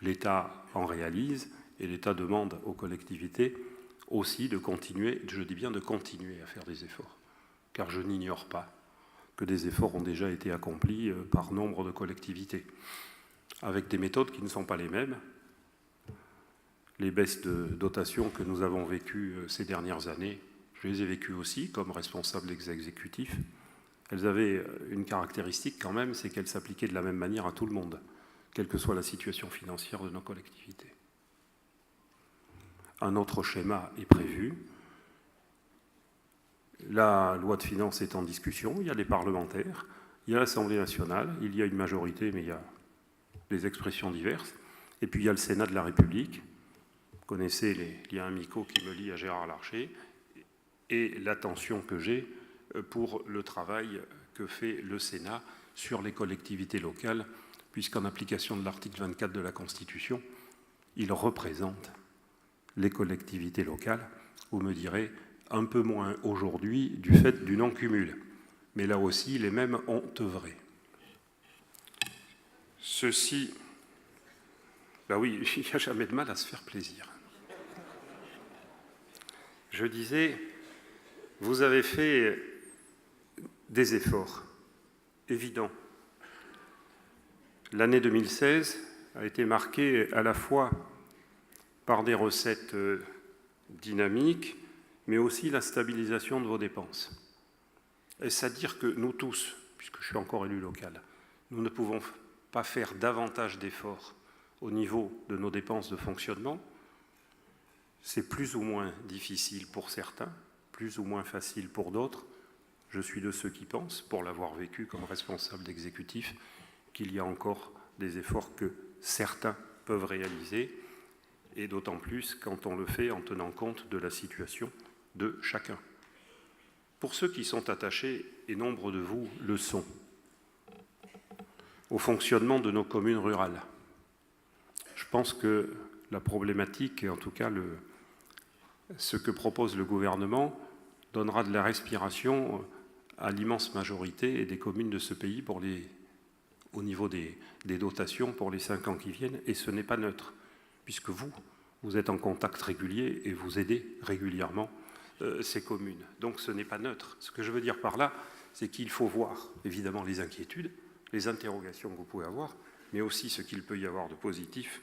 l'État en réalise, et l'État demande aux collectivités aussi de continuer, je dis bien de continuer à faire des efforts, car je n'ignore pas que des efforts ont déjà été accomplis par nombre de collectivités, avec des méthodes qui ne sont pas les mêmes. Les baisses de dotation que nous avons vécues ces dernières années, je les ai vécues aussi comme responsable exécutif. Elles avaient une caractéristique quand même, c'est qu'elles s'appliquaient de la même manière à tout le monde, quelle que soit la situation financière de nos collectivités. Un autre schéma est prévu. La loi de finances est en discussion, il y a les parlementaires, il y a l'Assemblée nationale, il y a une majorité, mais il y a des expressions diverses. Et puis il y a le Sénat de la République. Vous connaissez, il y a un Mico qui me lie à Gérard Larcher, et l'attention que j'ai pour le travail que fait le Sénat sur les collectivités locales, puisqu'en application de l'article 24 de la Constitution, il représente les collectivités locales. Vous me direz, un peu moins aujourd'hui du fait du non-cumul. Mais là aussi, les mêmes ont œuvré. Ceci, ben oui, il n'y a jamais de mal à se faire plaisir. Je disais, vous avez fait des efforts évidents. L'année 2016 a été marquée à la fois par des recettes dynamiques, mais aussi la stabilisation de vos dépenses. Est-ce à dire que nous tous, puisque je suis encore élu local, nous ne pouvons pas faire davantage d'efforts au niveau de nos dépenses de fonctionnement? C'est plus ou moins difficile pour certains, plus ou moins facile pour d'autres. Je suis de ceux qui pensent, pour l'avoir vécu comme responsable d'exécutif, qu'il y a encore des efforts que certains peuvent réaliser, et d'autant plus quand on le fait en tenant compte de la situation de chacun. Pour ceux qui sont attachés, et nombre de vous le sont, au fonctionnement de nos communes rurales, je pense que la problématique, et en tout cas ce que propose le gouvernement, donnera de la respiration à l'immense majorité des communes de ce pays au niveau des dotations pour les 5 ans qui viennent, et ce n'est pas neutre, puisque vous êtes en contact régulier et vous aidez régulièrement ces communes. Donc ce n'est pas neutre. Ce que je veux dire par là, c'est qu'il faut voir évidemment les inquiétudes, les interrogations que vous pouvez avoir, mais aussi ce qu'il peut y avoir de positif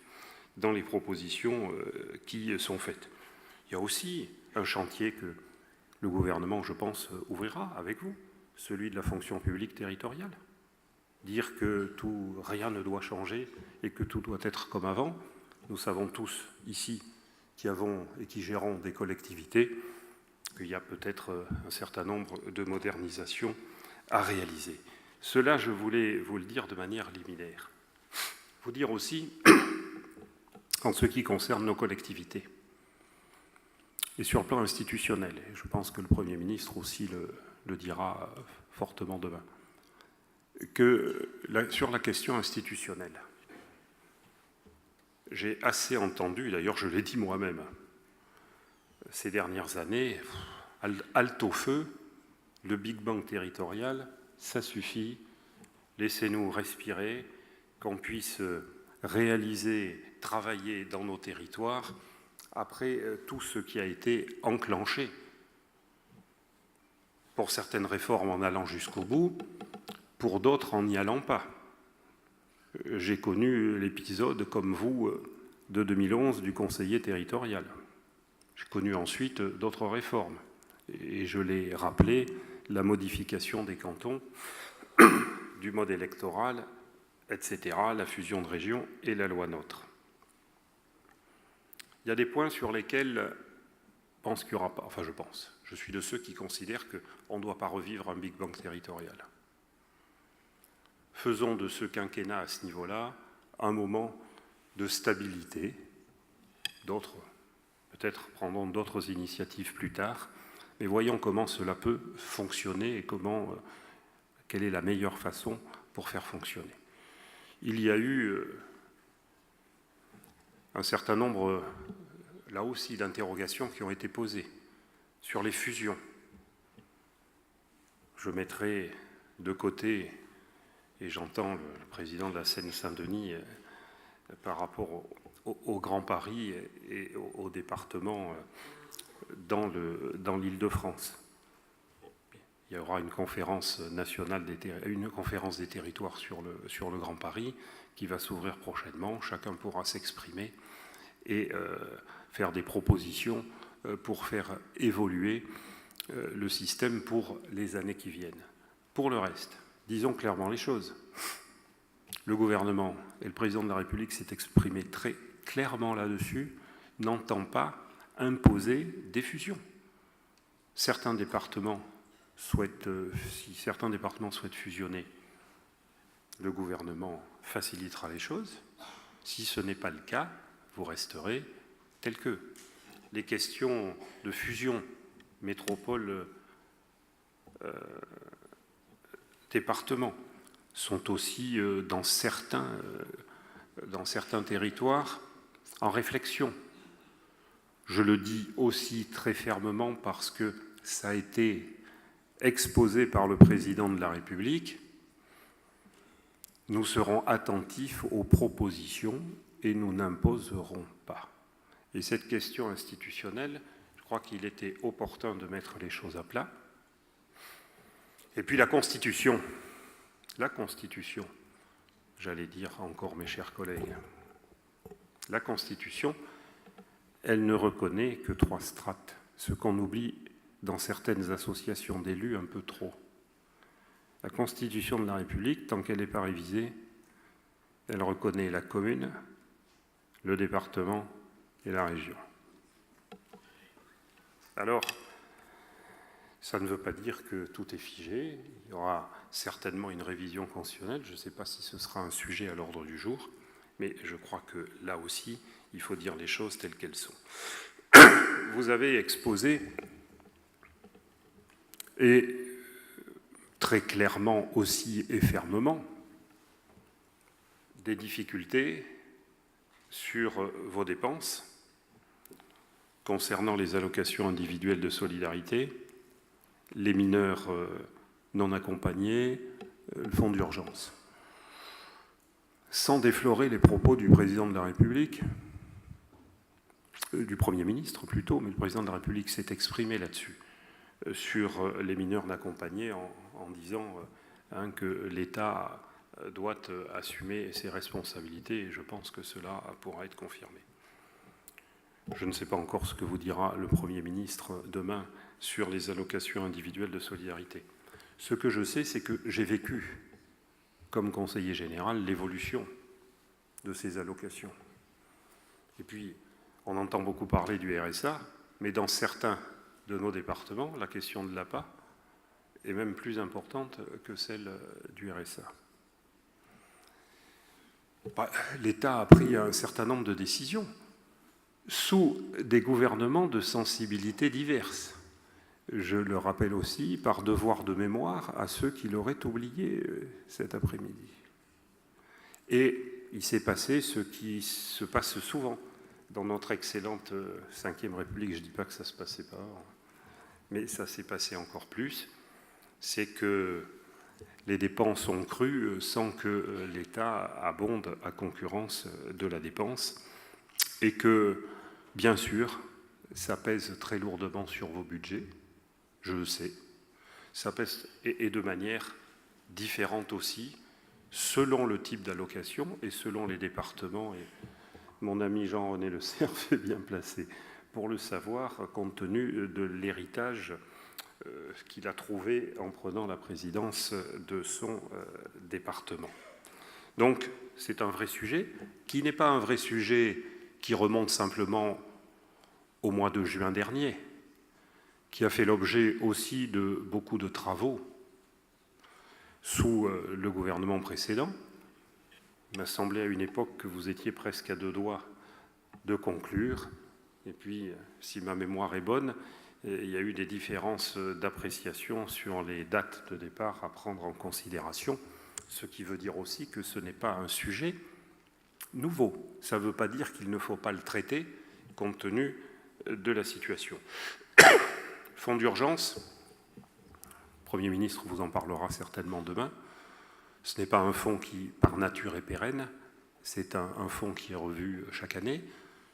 dans les propositions qui sont faites. Il y a aussi un chantier que le gouvernement, je pense, ouvrira avec vous, celui de la fonction publique territoriale. Dire que rien ne doit changer et que tout doit être comme avant. Nous savons tous ici qui avons et qui gérons des collectivités qu'il y a peut-être un certain nombre de modernisations à réaliser. Cela, je voulais vous le dire de manière liminaire. Vous dire aussi, en ce qui concerne nos collectivités, et sur le plan institutionnel, et je pense que le Premier ministre aussi le dira fortement demain, que sur la question institutionnelle, j'ai assez entendu, d'ailleurs je l'ai dit moi-même, ces dernières années, halte au feu, le Big Bang territorial, ça suffit, laissez-nous respirer, qu'on puisse réaliser, travailler dans nos territoires, après tout ce qui a été enclenché. Pour certaines réformes en allant jusqu'au bout, pour d'autres en n'y allant pas. J'ai connu l'épisode, comme vous, de 2011 du conseiller territorial. J'ai connu ensuite d'autres réformes. Et je l'ai rappelé, la modification des cantons, du mode électoral, etc., la fusion de régions et la loi NOTRe. Il y a des points sur lesquels je pense qu'il n'y aura pas, enfin je suis de ceux qui considèrent qu'on ne doit pas revivre un Big Bang territorial. Faisons de ce quinquennat à ce niveau-là un moment de stabilité. D'autres, peut-être, prendront d'autres initiatives plus tard, mais voyons comment cela peut fonctionner et quelle est la meilleure façon pour faire fonctionner. Il y a eu un certain nombre, là aussi, d'interrogations qui ont été posées sur les fusions. Je mettrai de côté, et j'entends le président de la Seine-Saint-Denis par rapport au Grand Paris et au département dans l'Île-de-France. Il y aura une conférence nationale, une conférence des territoires sur le Grand Paris qui va s'ouvrir prochainement. Chacun pourra s'exprimer et faire des propositions pour faire évoluer le système pour les années qui viennent. Pour le reste, disons clairement les choses. Le gouvernement et le président de la République s'est exprimé très clairement là-dessus, n'entend pas imposer des fusions. Si certains départements souhaitent fusionner, le gouvernement facilitera les choses. Si ce n'est pas le cas, vous resterez tel que. Les questions de fusion métropole-département sont aussi dans certains territoires en réflexion. Je le dis aussi très fermement parce que ça a été exposé par le président de la République. Nous serons attentifs aux propositions et nous n'imposerons pas. Et cette question institutionnelle, je crois qu'il était opportun de mettre les choses à plat. Et puis la Constitution, j'allais dire encore mes chers collègues, la Constitution, elle ne reconnaît que 3 strates, ce qu'on oublie dans certaines associations d'élus un peu trop. La Constitution de la République, tant qu'elle n'est pas révisée, elle reconnaît la commune, le département et la région. Alors, ça ne veut pas dire que tout est figé. Il y aura certainement une révision constitutionnelle. Je ne sais pas si ce sera un sujet à l'ordre du jour, mais je crois que là aussi, il faut dire les choses telles qu'elles sont. Vous avez exposé, et très clairement aussi et fermement, des difficultés sur vos dépenses concernant les allocations individuelles de solidarité, les mineurs non accompagnés, le fonds d'urgence. Sans déflorer les propos du président de la République, du Premier ministre plutôt, mais le président de la République s'est exprimé là-dessus, sur les mineurs non accompagnés, en disant que l'État doit assumer ses responsabilités, et je pense que cela pourra être confirmé. Je ne sais pas encore ce que vous dira le Premier ministre demain sur les allocations individuelles de solidarité. Ce que je sais, c'est que j'ai vécu, comme conseiller général, l'évolution de ces allocations. Et puis, on entend beaucoup parler du RSA, mais dans certains de nos départements, la question de l'APA est même plus importante que celle du RSA. L'État a pris un certain nombre de décisions sous des gouvernements de sensibilités diverses. Je le rappelle aussi par devoir de mémoire à ceux qui l'auraient oublié cet après-midi. Et il s'est passé ce qui se passe souvent dans notre excellente Ve République. Je ne dis pas que ça ne se passait pas, mais ça s'est passé encore plus. C'est que les dépenses ont cru sans que l'État abonde à concurrence de la dépense et que, bien sûr, ça pèse très lourdement sur vos budgets, je le sais, ça pèse et de manière différente aussi, selon le type d'allocation et selon les départements. Et mon ami Jean-René Le Cerf est bien placé pour le savoir, compte tenu de l'héritage qu'il a trouvé en prenant la présidence de son département. Donc, c'est un vrai sujet, qui n'est pas un vrai sujet qui remonte simplement au mois de juin dernier, qui a fait l'objet aussi de beaucoup de travaux sous le gouvernement précédent. Il m'a semblé à une époque que vous étiez presque à 2 doigts de conclure. Et puis, si ma mémoire est bonne, il y a eu des différences d'appréciation sur les dates de départ à prendre en considération, ce qui veut dire aussi que ce n'est pas un sujet nouveau. Ça ne veut pas dire qu'il ne faut pas le traiter compte tenu de la situation. Fonds d'urgence, le Premier ministre vous en parlera certainement demain. Ce n'est pas un fonds qui, par nature, est pérenne. C'est un fonds qui est revu chaque année.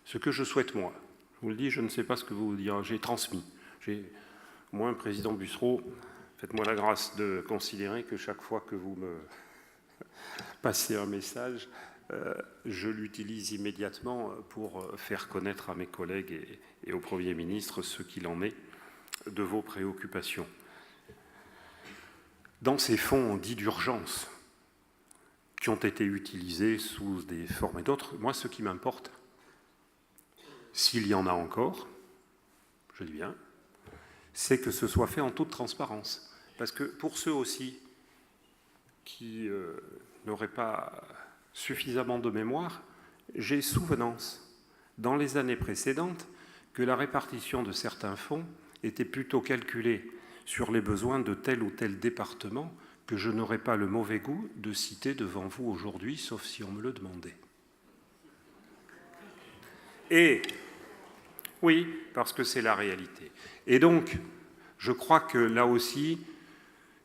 Ce que je souhaite, moi, Je vous le dis, je ne sais pas ce que vous dire. J'ai transmis. Au moins, Président Bussereau, faites-moi la grâce de considérer que chaque fois que vous me passez un message, je l'utilise immédiatement pour faire connaître à mes collègues et au Premier ministre ce qu'il en est de vos préoccupations. Dans ces fonds dits d'urgence, qui ont été utilisés sous des formes et d'autres, moi, ce qui m'importe, s'il y en a encore, je dis bien, c'est que ce soit fait en toute transparence. Parce que pour ceux aussi qui n'auraient pas suffisamment de mémoire, j'ai souvenance, dans les années précédentes, que la répartition de certains fonds était plutôt calculée sur les besoins de tel ou tel département que je n'aurais pas le mauvais goût de citer devant vous aujourd'hui, sauf si on me le demandait. Et oui, parce que c'est la réalité. Et donc, je crois que là aussi,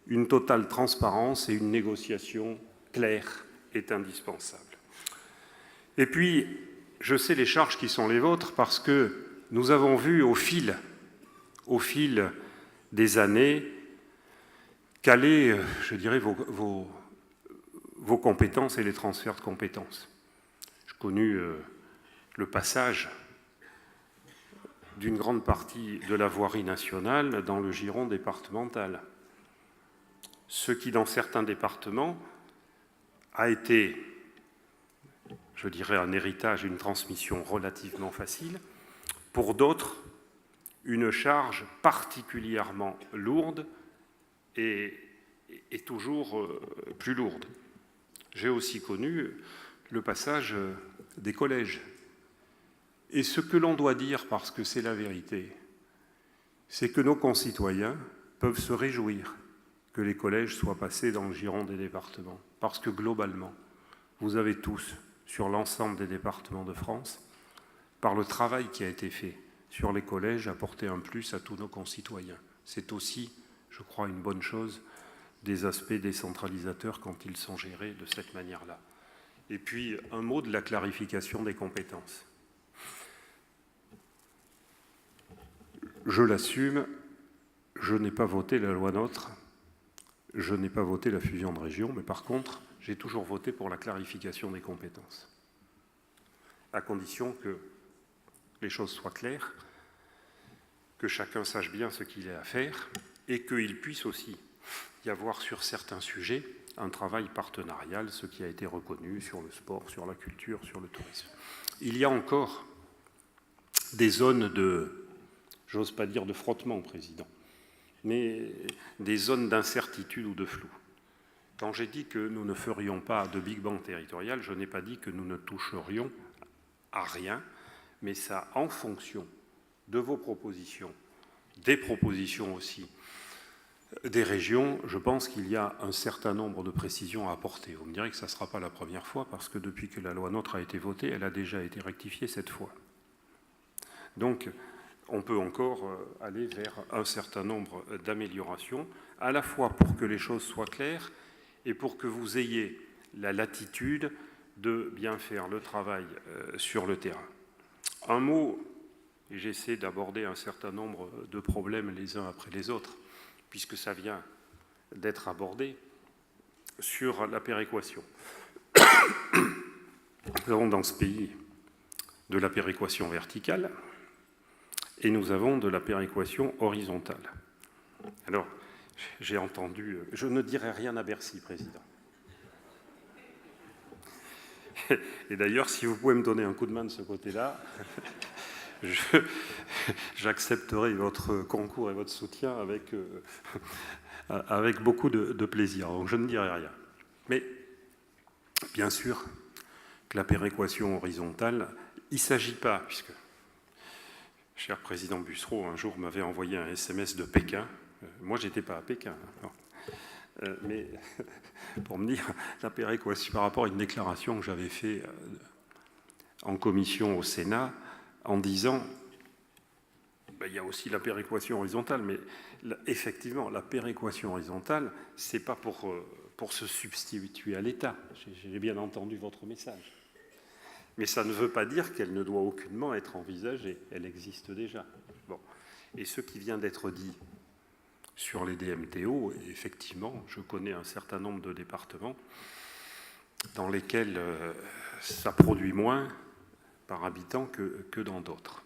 une totale transparence et une négociation claire est indispensable. Et puis, je sais les charges qui sont les vôtres parce que nous avons vu au fil des années caler, je dirais, vos compétences et les transferts de compétences. J'ai connu le passage d'une grande partie de la voirie nationale dans le giron départemental. Ce qui, dans certains départements, a été, je dirais, un héritage, une transmission relativement facile. Pour d'autres, une charge particulièrement lourde et toujours plus lourde. J'ai aussi connu le passage des collèges. Et ce que l'on doit dire, parce que c'est la vérité, c'est que nos concitoyens peuvent se réjouir que les collèges soient passés dans le giron des départements. Parce que globalement, vous avez tous, sur l'ensemble des départements de France, par le travail qui a été fait sur les collèges, apporté un plus à tous nos concitoyens. C'est aussi, je crois, une bonne chose des aspects décentralisateurs quand ils sont gérés de cette manière-là. Et puis, un mot de la clarification des compétences. Je l'assume, je n'ai pas voté la loi NOTRe, je n'ai pas voté la fusion de régions, mais par contre, j'ai toujours voté pour la clarification des compétences, à condition que les choses soient claires, que chacun sache bien ce qu'il a à faire, et qu'il puisse aussi y avoir sur certains sujets un travail partenarial, ce qui a été reconnu sur le sport, sur la culture, sur le tourisme. Il y a encore des zones de, j'ose pas dire de frottement, Président, mais des zones d'incertitude ou de flou. Quand j'ai dit que nous ne ferions pas de Big Bang territorial, je n'ai pas dit que nous ne toucherions à rien, mais ça en fonction de vos propositions, des propositions aussi des régions, je pense qu'il y a un certain nombre de précisions à apporter. Vous me direz que ça ne sera pas la première fois, parce que depuis que la loi NOTRe a été votée, elle a déjà été rectifiée cette fois. Donc, on peut encore aller vers un certain nombre d'améliorations, à la fois pour que les choses soient claires et pour que vous ayez la latitude de bien faire le travail sur le terrain. Un mot, et j'essaie d'aborder un certain nombre de problèmes les uns après les autres, puisque ça vient d'être abordé, sur la péréquation. Nous avons dans ce pays de la péréquation verticale et nous avons de la péréquation horizontale. Alors, j'ai entendu... Je ne dirai rien à Bercy, Président. Et d'ailleurs, si vous pouvez me donner un coup de main de ce côté-là, j'accepterai votre concours et votre soutien avec beaucoup de plaisir. Donc je ne dirai rien. Mais bien sûr que la péréquation horizontale, il ne s'agit pas, puisque cher président Bussereau, un jour m'avait envoyé un SMS de Pékin. Moi, je n'étais pas à Pékin. Mais pour me dire la péréquation par rapport à une déclaration que j'avais faite en commission au Sénat, en disant, il y a aussi la péréquation horizontale, mais effectivement, la péréquation horizontale, ce n'est pas pour se substituer à l'État. J'ai bien entendu votre message. Mais ça ne veut pas dire qu'elle ne doit aucunement être envisagée. Elle existe déjà. Bon. Et ce qui vient d'être dit sur les DMTO, effectivement, je connais un certain nombre de départements dans lesquels ça produit moins par habitant que dans d'autres.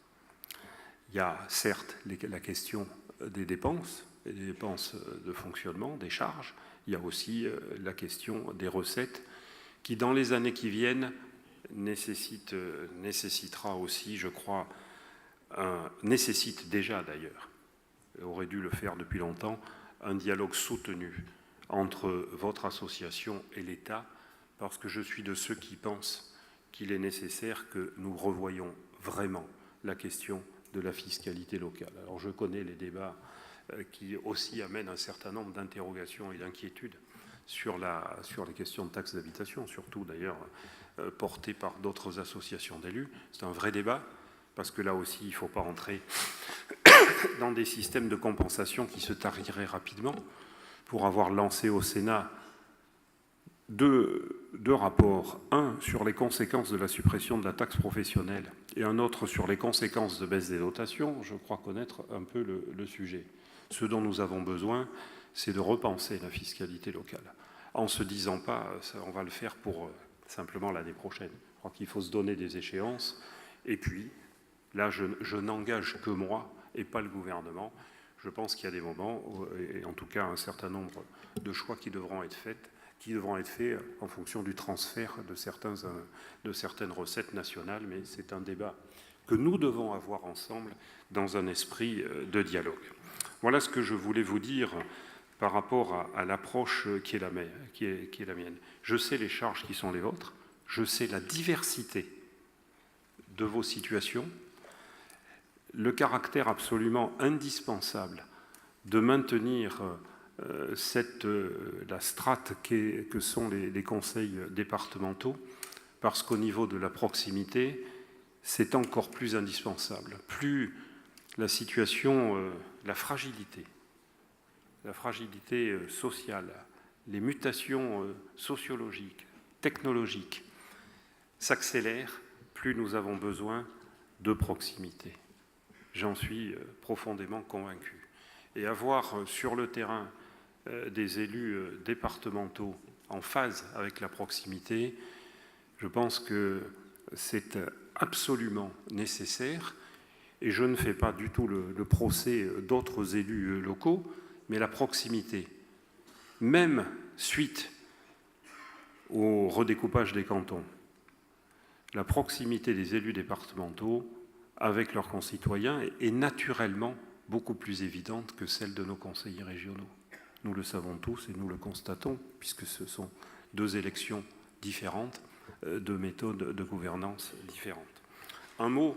Il y a certes la question des dépenses, des dépenses de fonctionnement, des charges. Il y a aussi la question des recettes qui, dans les années qui viennent, nécessitera aussi, je crois, nécessite déjà d'ailleurs, aurait dû le faire depuis longtemps, un dialogue soutenu entre votre association et l'État, parce que je suis de ceux qui pensent qu'il est nécessaire que nous revoyions vraiment la question de la fiscalité locale. Alors je connais les débats qui aussi amènent un certain nombre d'interrogations et d'inquiétudes sur les questions de taxes d'habitation, surtout d'ailleurs portées par d'autres associations d'élus. C'est un vrai débat, parce que là aussi, il ne faut pas entrer dans des systèmes de compensation qui se tariraient rapidement. Pour avoir lancé au Sénat deux rapports, un sur les conséquences de la suppression de la taxe professionnelle et un autre sur les conséquences de baisse des dotations, je crois connaître un peu le sujet. Ce dont nous avons besoin, c'est de repenser la fiscalité locale, en ne se disant pas on va le faire pour simplement l'année prochaine. Je crois qu'il faut se donner des échéances, et puis là je n'engage que moi et pas le gouvernement. Je pense qu'il y a des moments, et en tout cas un certain nombre de choix qui devront être faits en fonction du transfert de certaines recettes nationales, mais c'est un débat que nous devons avoir ensemble dans un esprit de dialogue. Voilà ce que je voulais vous dire par rapport à l'approche qui est la mienne. Je sais les charges qui sont les vôtres, je sais la diversité de vos situations, le caractère absolument indispensable de maintenir la strate que sont les conseils départementaux, parce qu'au niveau de la proximité, c'est encore plus indispensable. Plus la situation, la fragilité sociale, les mutations sociologiques, technologiques s'accélèrent, plus nous avons besoin de proximité. J'en suis profondément convaincu. Et avoir sur le terrain des élus départementaux en phase avec la proximité, je pense que c'est absolument nécessaire. Et je ne fais pas du tout le procès d'autres élus locaux, mais la proximité, même suite au redécoupage des cantons, la proximité des élus départementaux avec leurs concitoyens est naturellement beaucoup plus évidente que celle de nos conseillers régionaux. Nous le savons tous et nous le constatons, puisque ce sont deux élections différentes, deux méthodes de gouvernance différentes. Un mot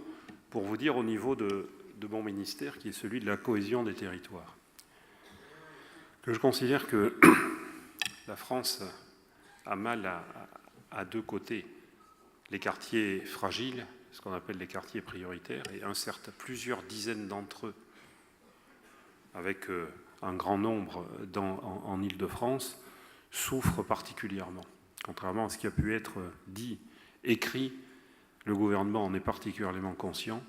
pour vous dire au niveau de mon ministère, qui est celui de la cohésion des territoires, que je considère que la France a mal à deux côtés. Les quartiers fragiles, ce qu'on appelle les quartiers prioritaires, et plusieurs dizaines d'entre eux, avec un grand nombre en Île-de-France, souffrent particulièrement. Contrairement à ce qui a pu être dit, écrit, le gouvernement en est particulièrement conscient.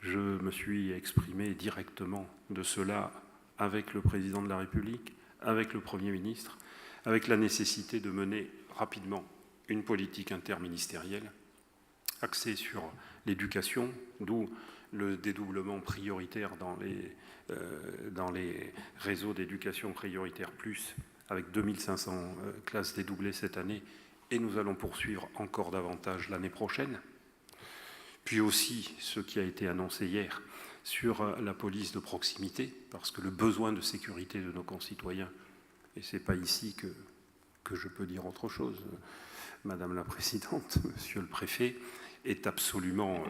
Je me suis exprimé directement de cela avec le président de la République, avec le Premier ministre, avec la nécessité de mener rapidement une politique interministérielle axée sur l'éducation, d'où le dédoublement prioritaire dans les réseaux d'éducation prioritaire plus, avec 2500 classes dédoublées cette année, et nous allons poursuivre encore davantage l'année prochaine. Puis aussi ce qui a été annoncé hier sur la police de proximité, parce que le besoin de sécurité de nos concitoyens, et ce n'est pas ici que je peux dire autre chose, Madame la Présidente, Monsieur le Préfet, est absolument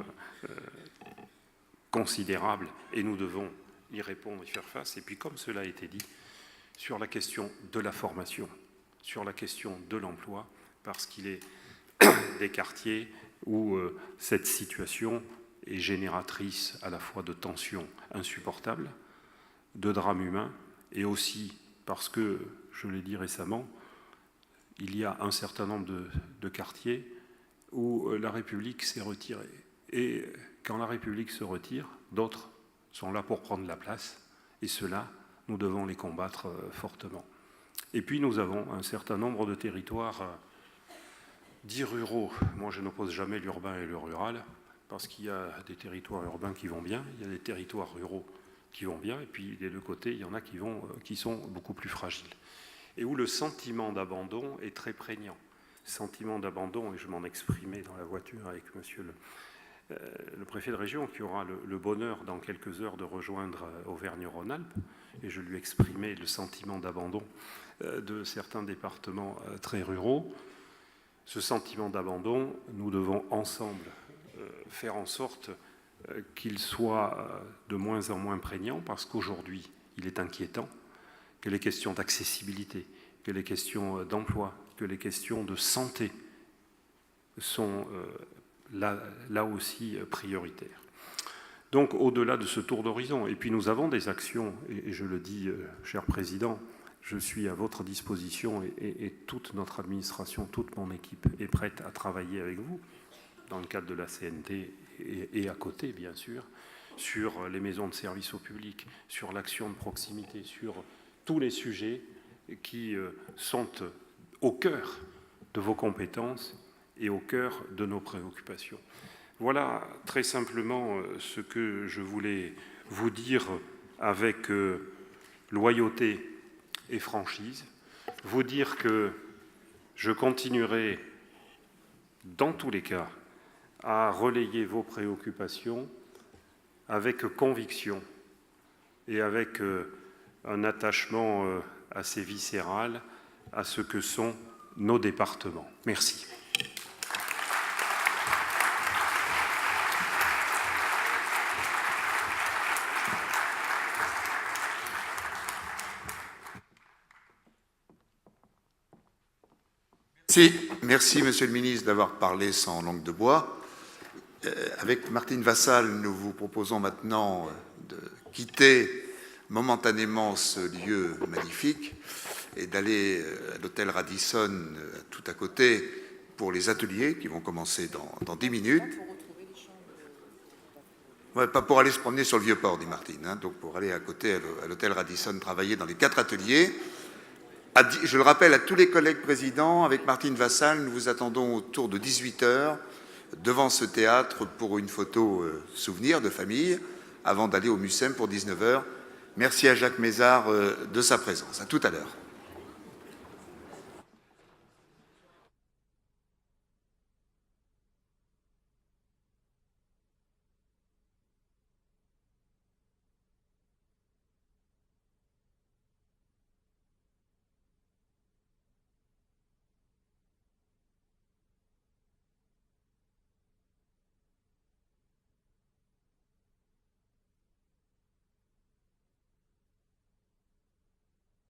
considérable, et nous devons y répondre, y faire face. Et puis, comme cela a été dit, sur la question de la formation, sur la question de l'emploi, parce qu'il est des quartiers où cette situation est génératrice à la fois de tensions insupportables, de drames humains, et aussi parce que, je l'ai dit récemment, il y a un certain nombre de quartiers où la République s'est retirée. Et quand la République se retire, d'autres sont là pour prendre la place, et ceux-là, nous devons les combattre fortement. Et puis nous avons un certain nombre de territoires dits ruraux. Moi, je n'oppose jamais l'urbain et le rural, parce qu'il y a des territoires urbains qui vont bien, il y a des territoires ruraux qui vont bien, et puis des deux côtés, il y en a qui sont beaucoup plus fragiles. Et où le sentiment d'abandon est très prégnant. Sentiment d'abandon, et je m'en exprimais dans la voiture avec monsieur le préfet de région, qui aura le bonheur dans quelques heures de rejoindre Auvergne-Rhône-Alpes, et je lui exprimais le sentiment d'abandon de certains départements très ruraux. Ce sentiment d'abandon, nous devons ensemble faire en sorte qu'il soit de moins en moins prégnant, parce qu'aujourd'hui, il est inquiétant que les questions d'accessibilité, que les questions d'emploi, que les questions de santé sont là aussi prioritaires. Donc, au-delà de ce tour d'horizon, et puis nous avons des actions, et je le dis, cher Président, je suis à votre disposition, et toute notre administration, toute mon équipe est prête à travailler avec vous, dans le cadre de la CNT, et à côté, bien sûr, sur les maisons de service au public, sur l'action de proximité, sur tous les sujets qui sont au cœur de vos compétences et au cœur de nos préoccupations. Voilà très simplement ce que je voulais vous dire avec loyauté et franchise. Vous dire que je continuerai, dans tous les cas, à relayer vos préoccupations avec conviction et avec un attachement assez viscéral à ce que sont nos départements. Merci. Merci, Monsieur le Ministre, d'avoir parlé sans langue de bois. Avec Martine Vassal, nous vous proposons maintenant de quitter momentanément ce lieu magnifique et d'aller à l'hôtel Radisson, tout à côté, pour les ateliers qui vont commencer dans 10 minutes. Ouais, pas pour aller se promener sur le Vieux-Port, dit Martine, hein, donc pour aller à côté à l'hôtel Radisson travailler dans les 4 ateliers. Je le rappelle à tous les collègues présidents, avec Martine Vassal, nous vous attendons autour de 18h devant ce théâtre pour une photo souvenir de famille, avant d'aller au Mucem pour 19h. Merci à Jacques Mézard de sa présence. À tout à l'heure.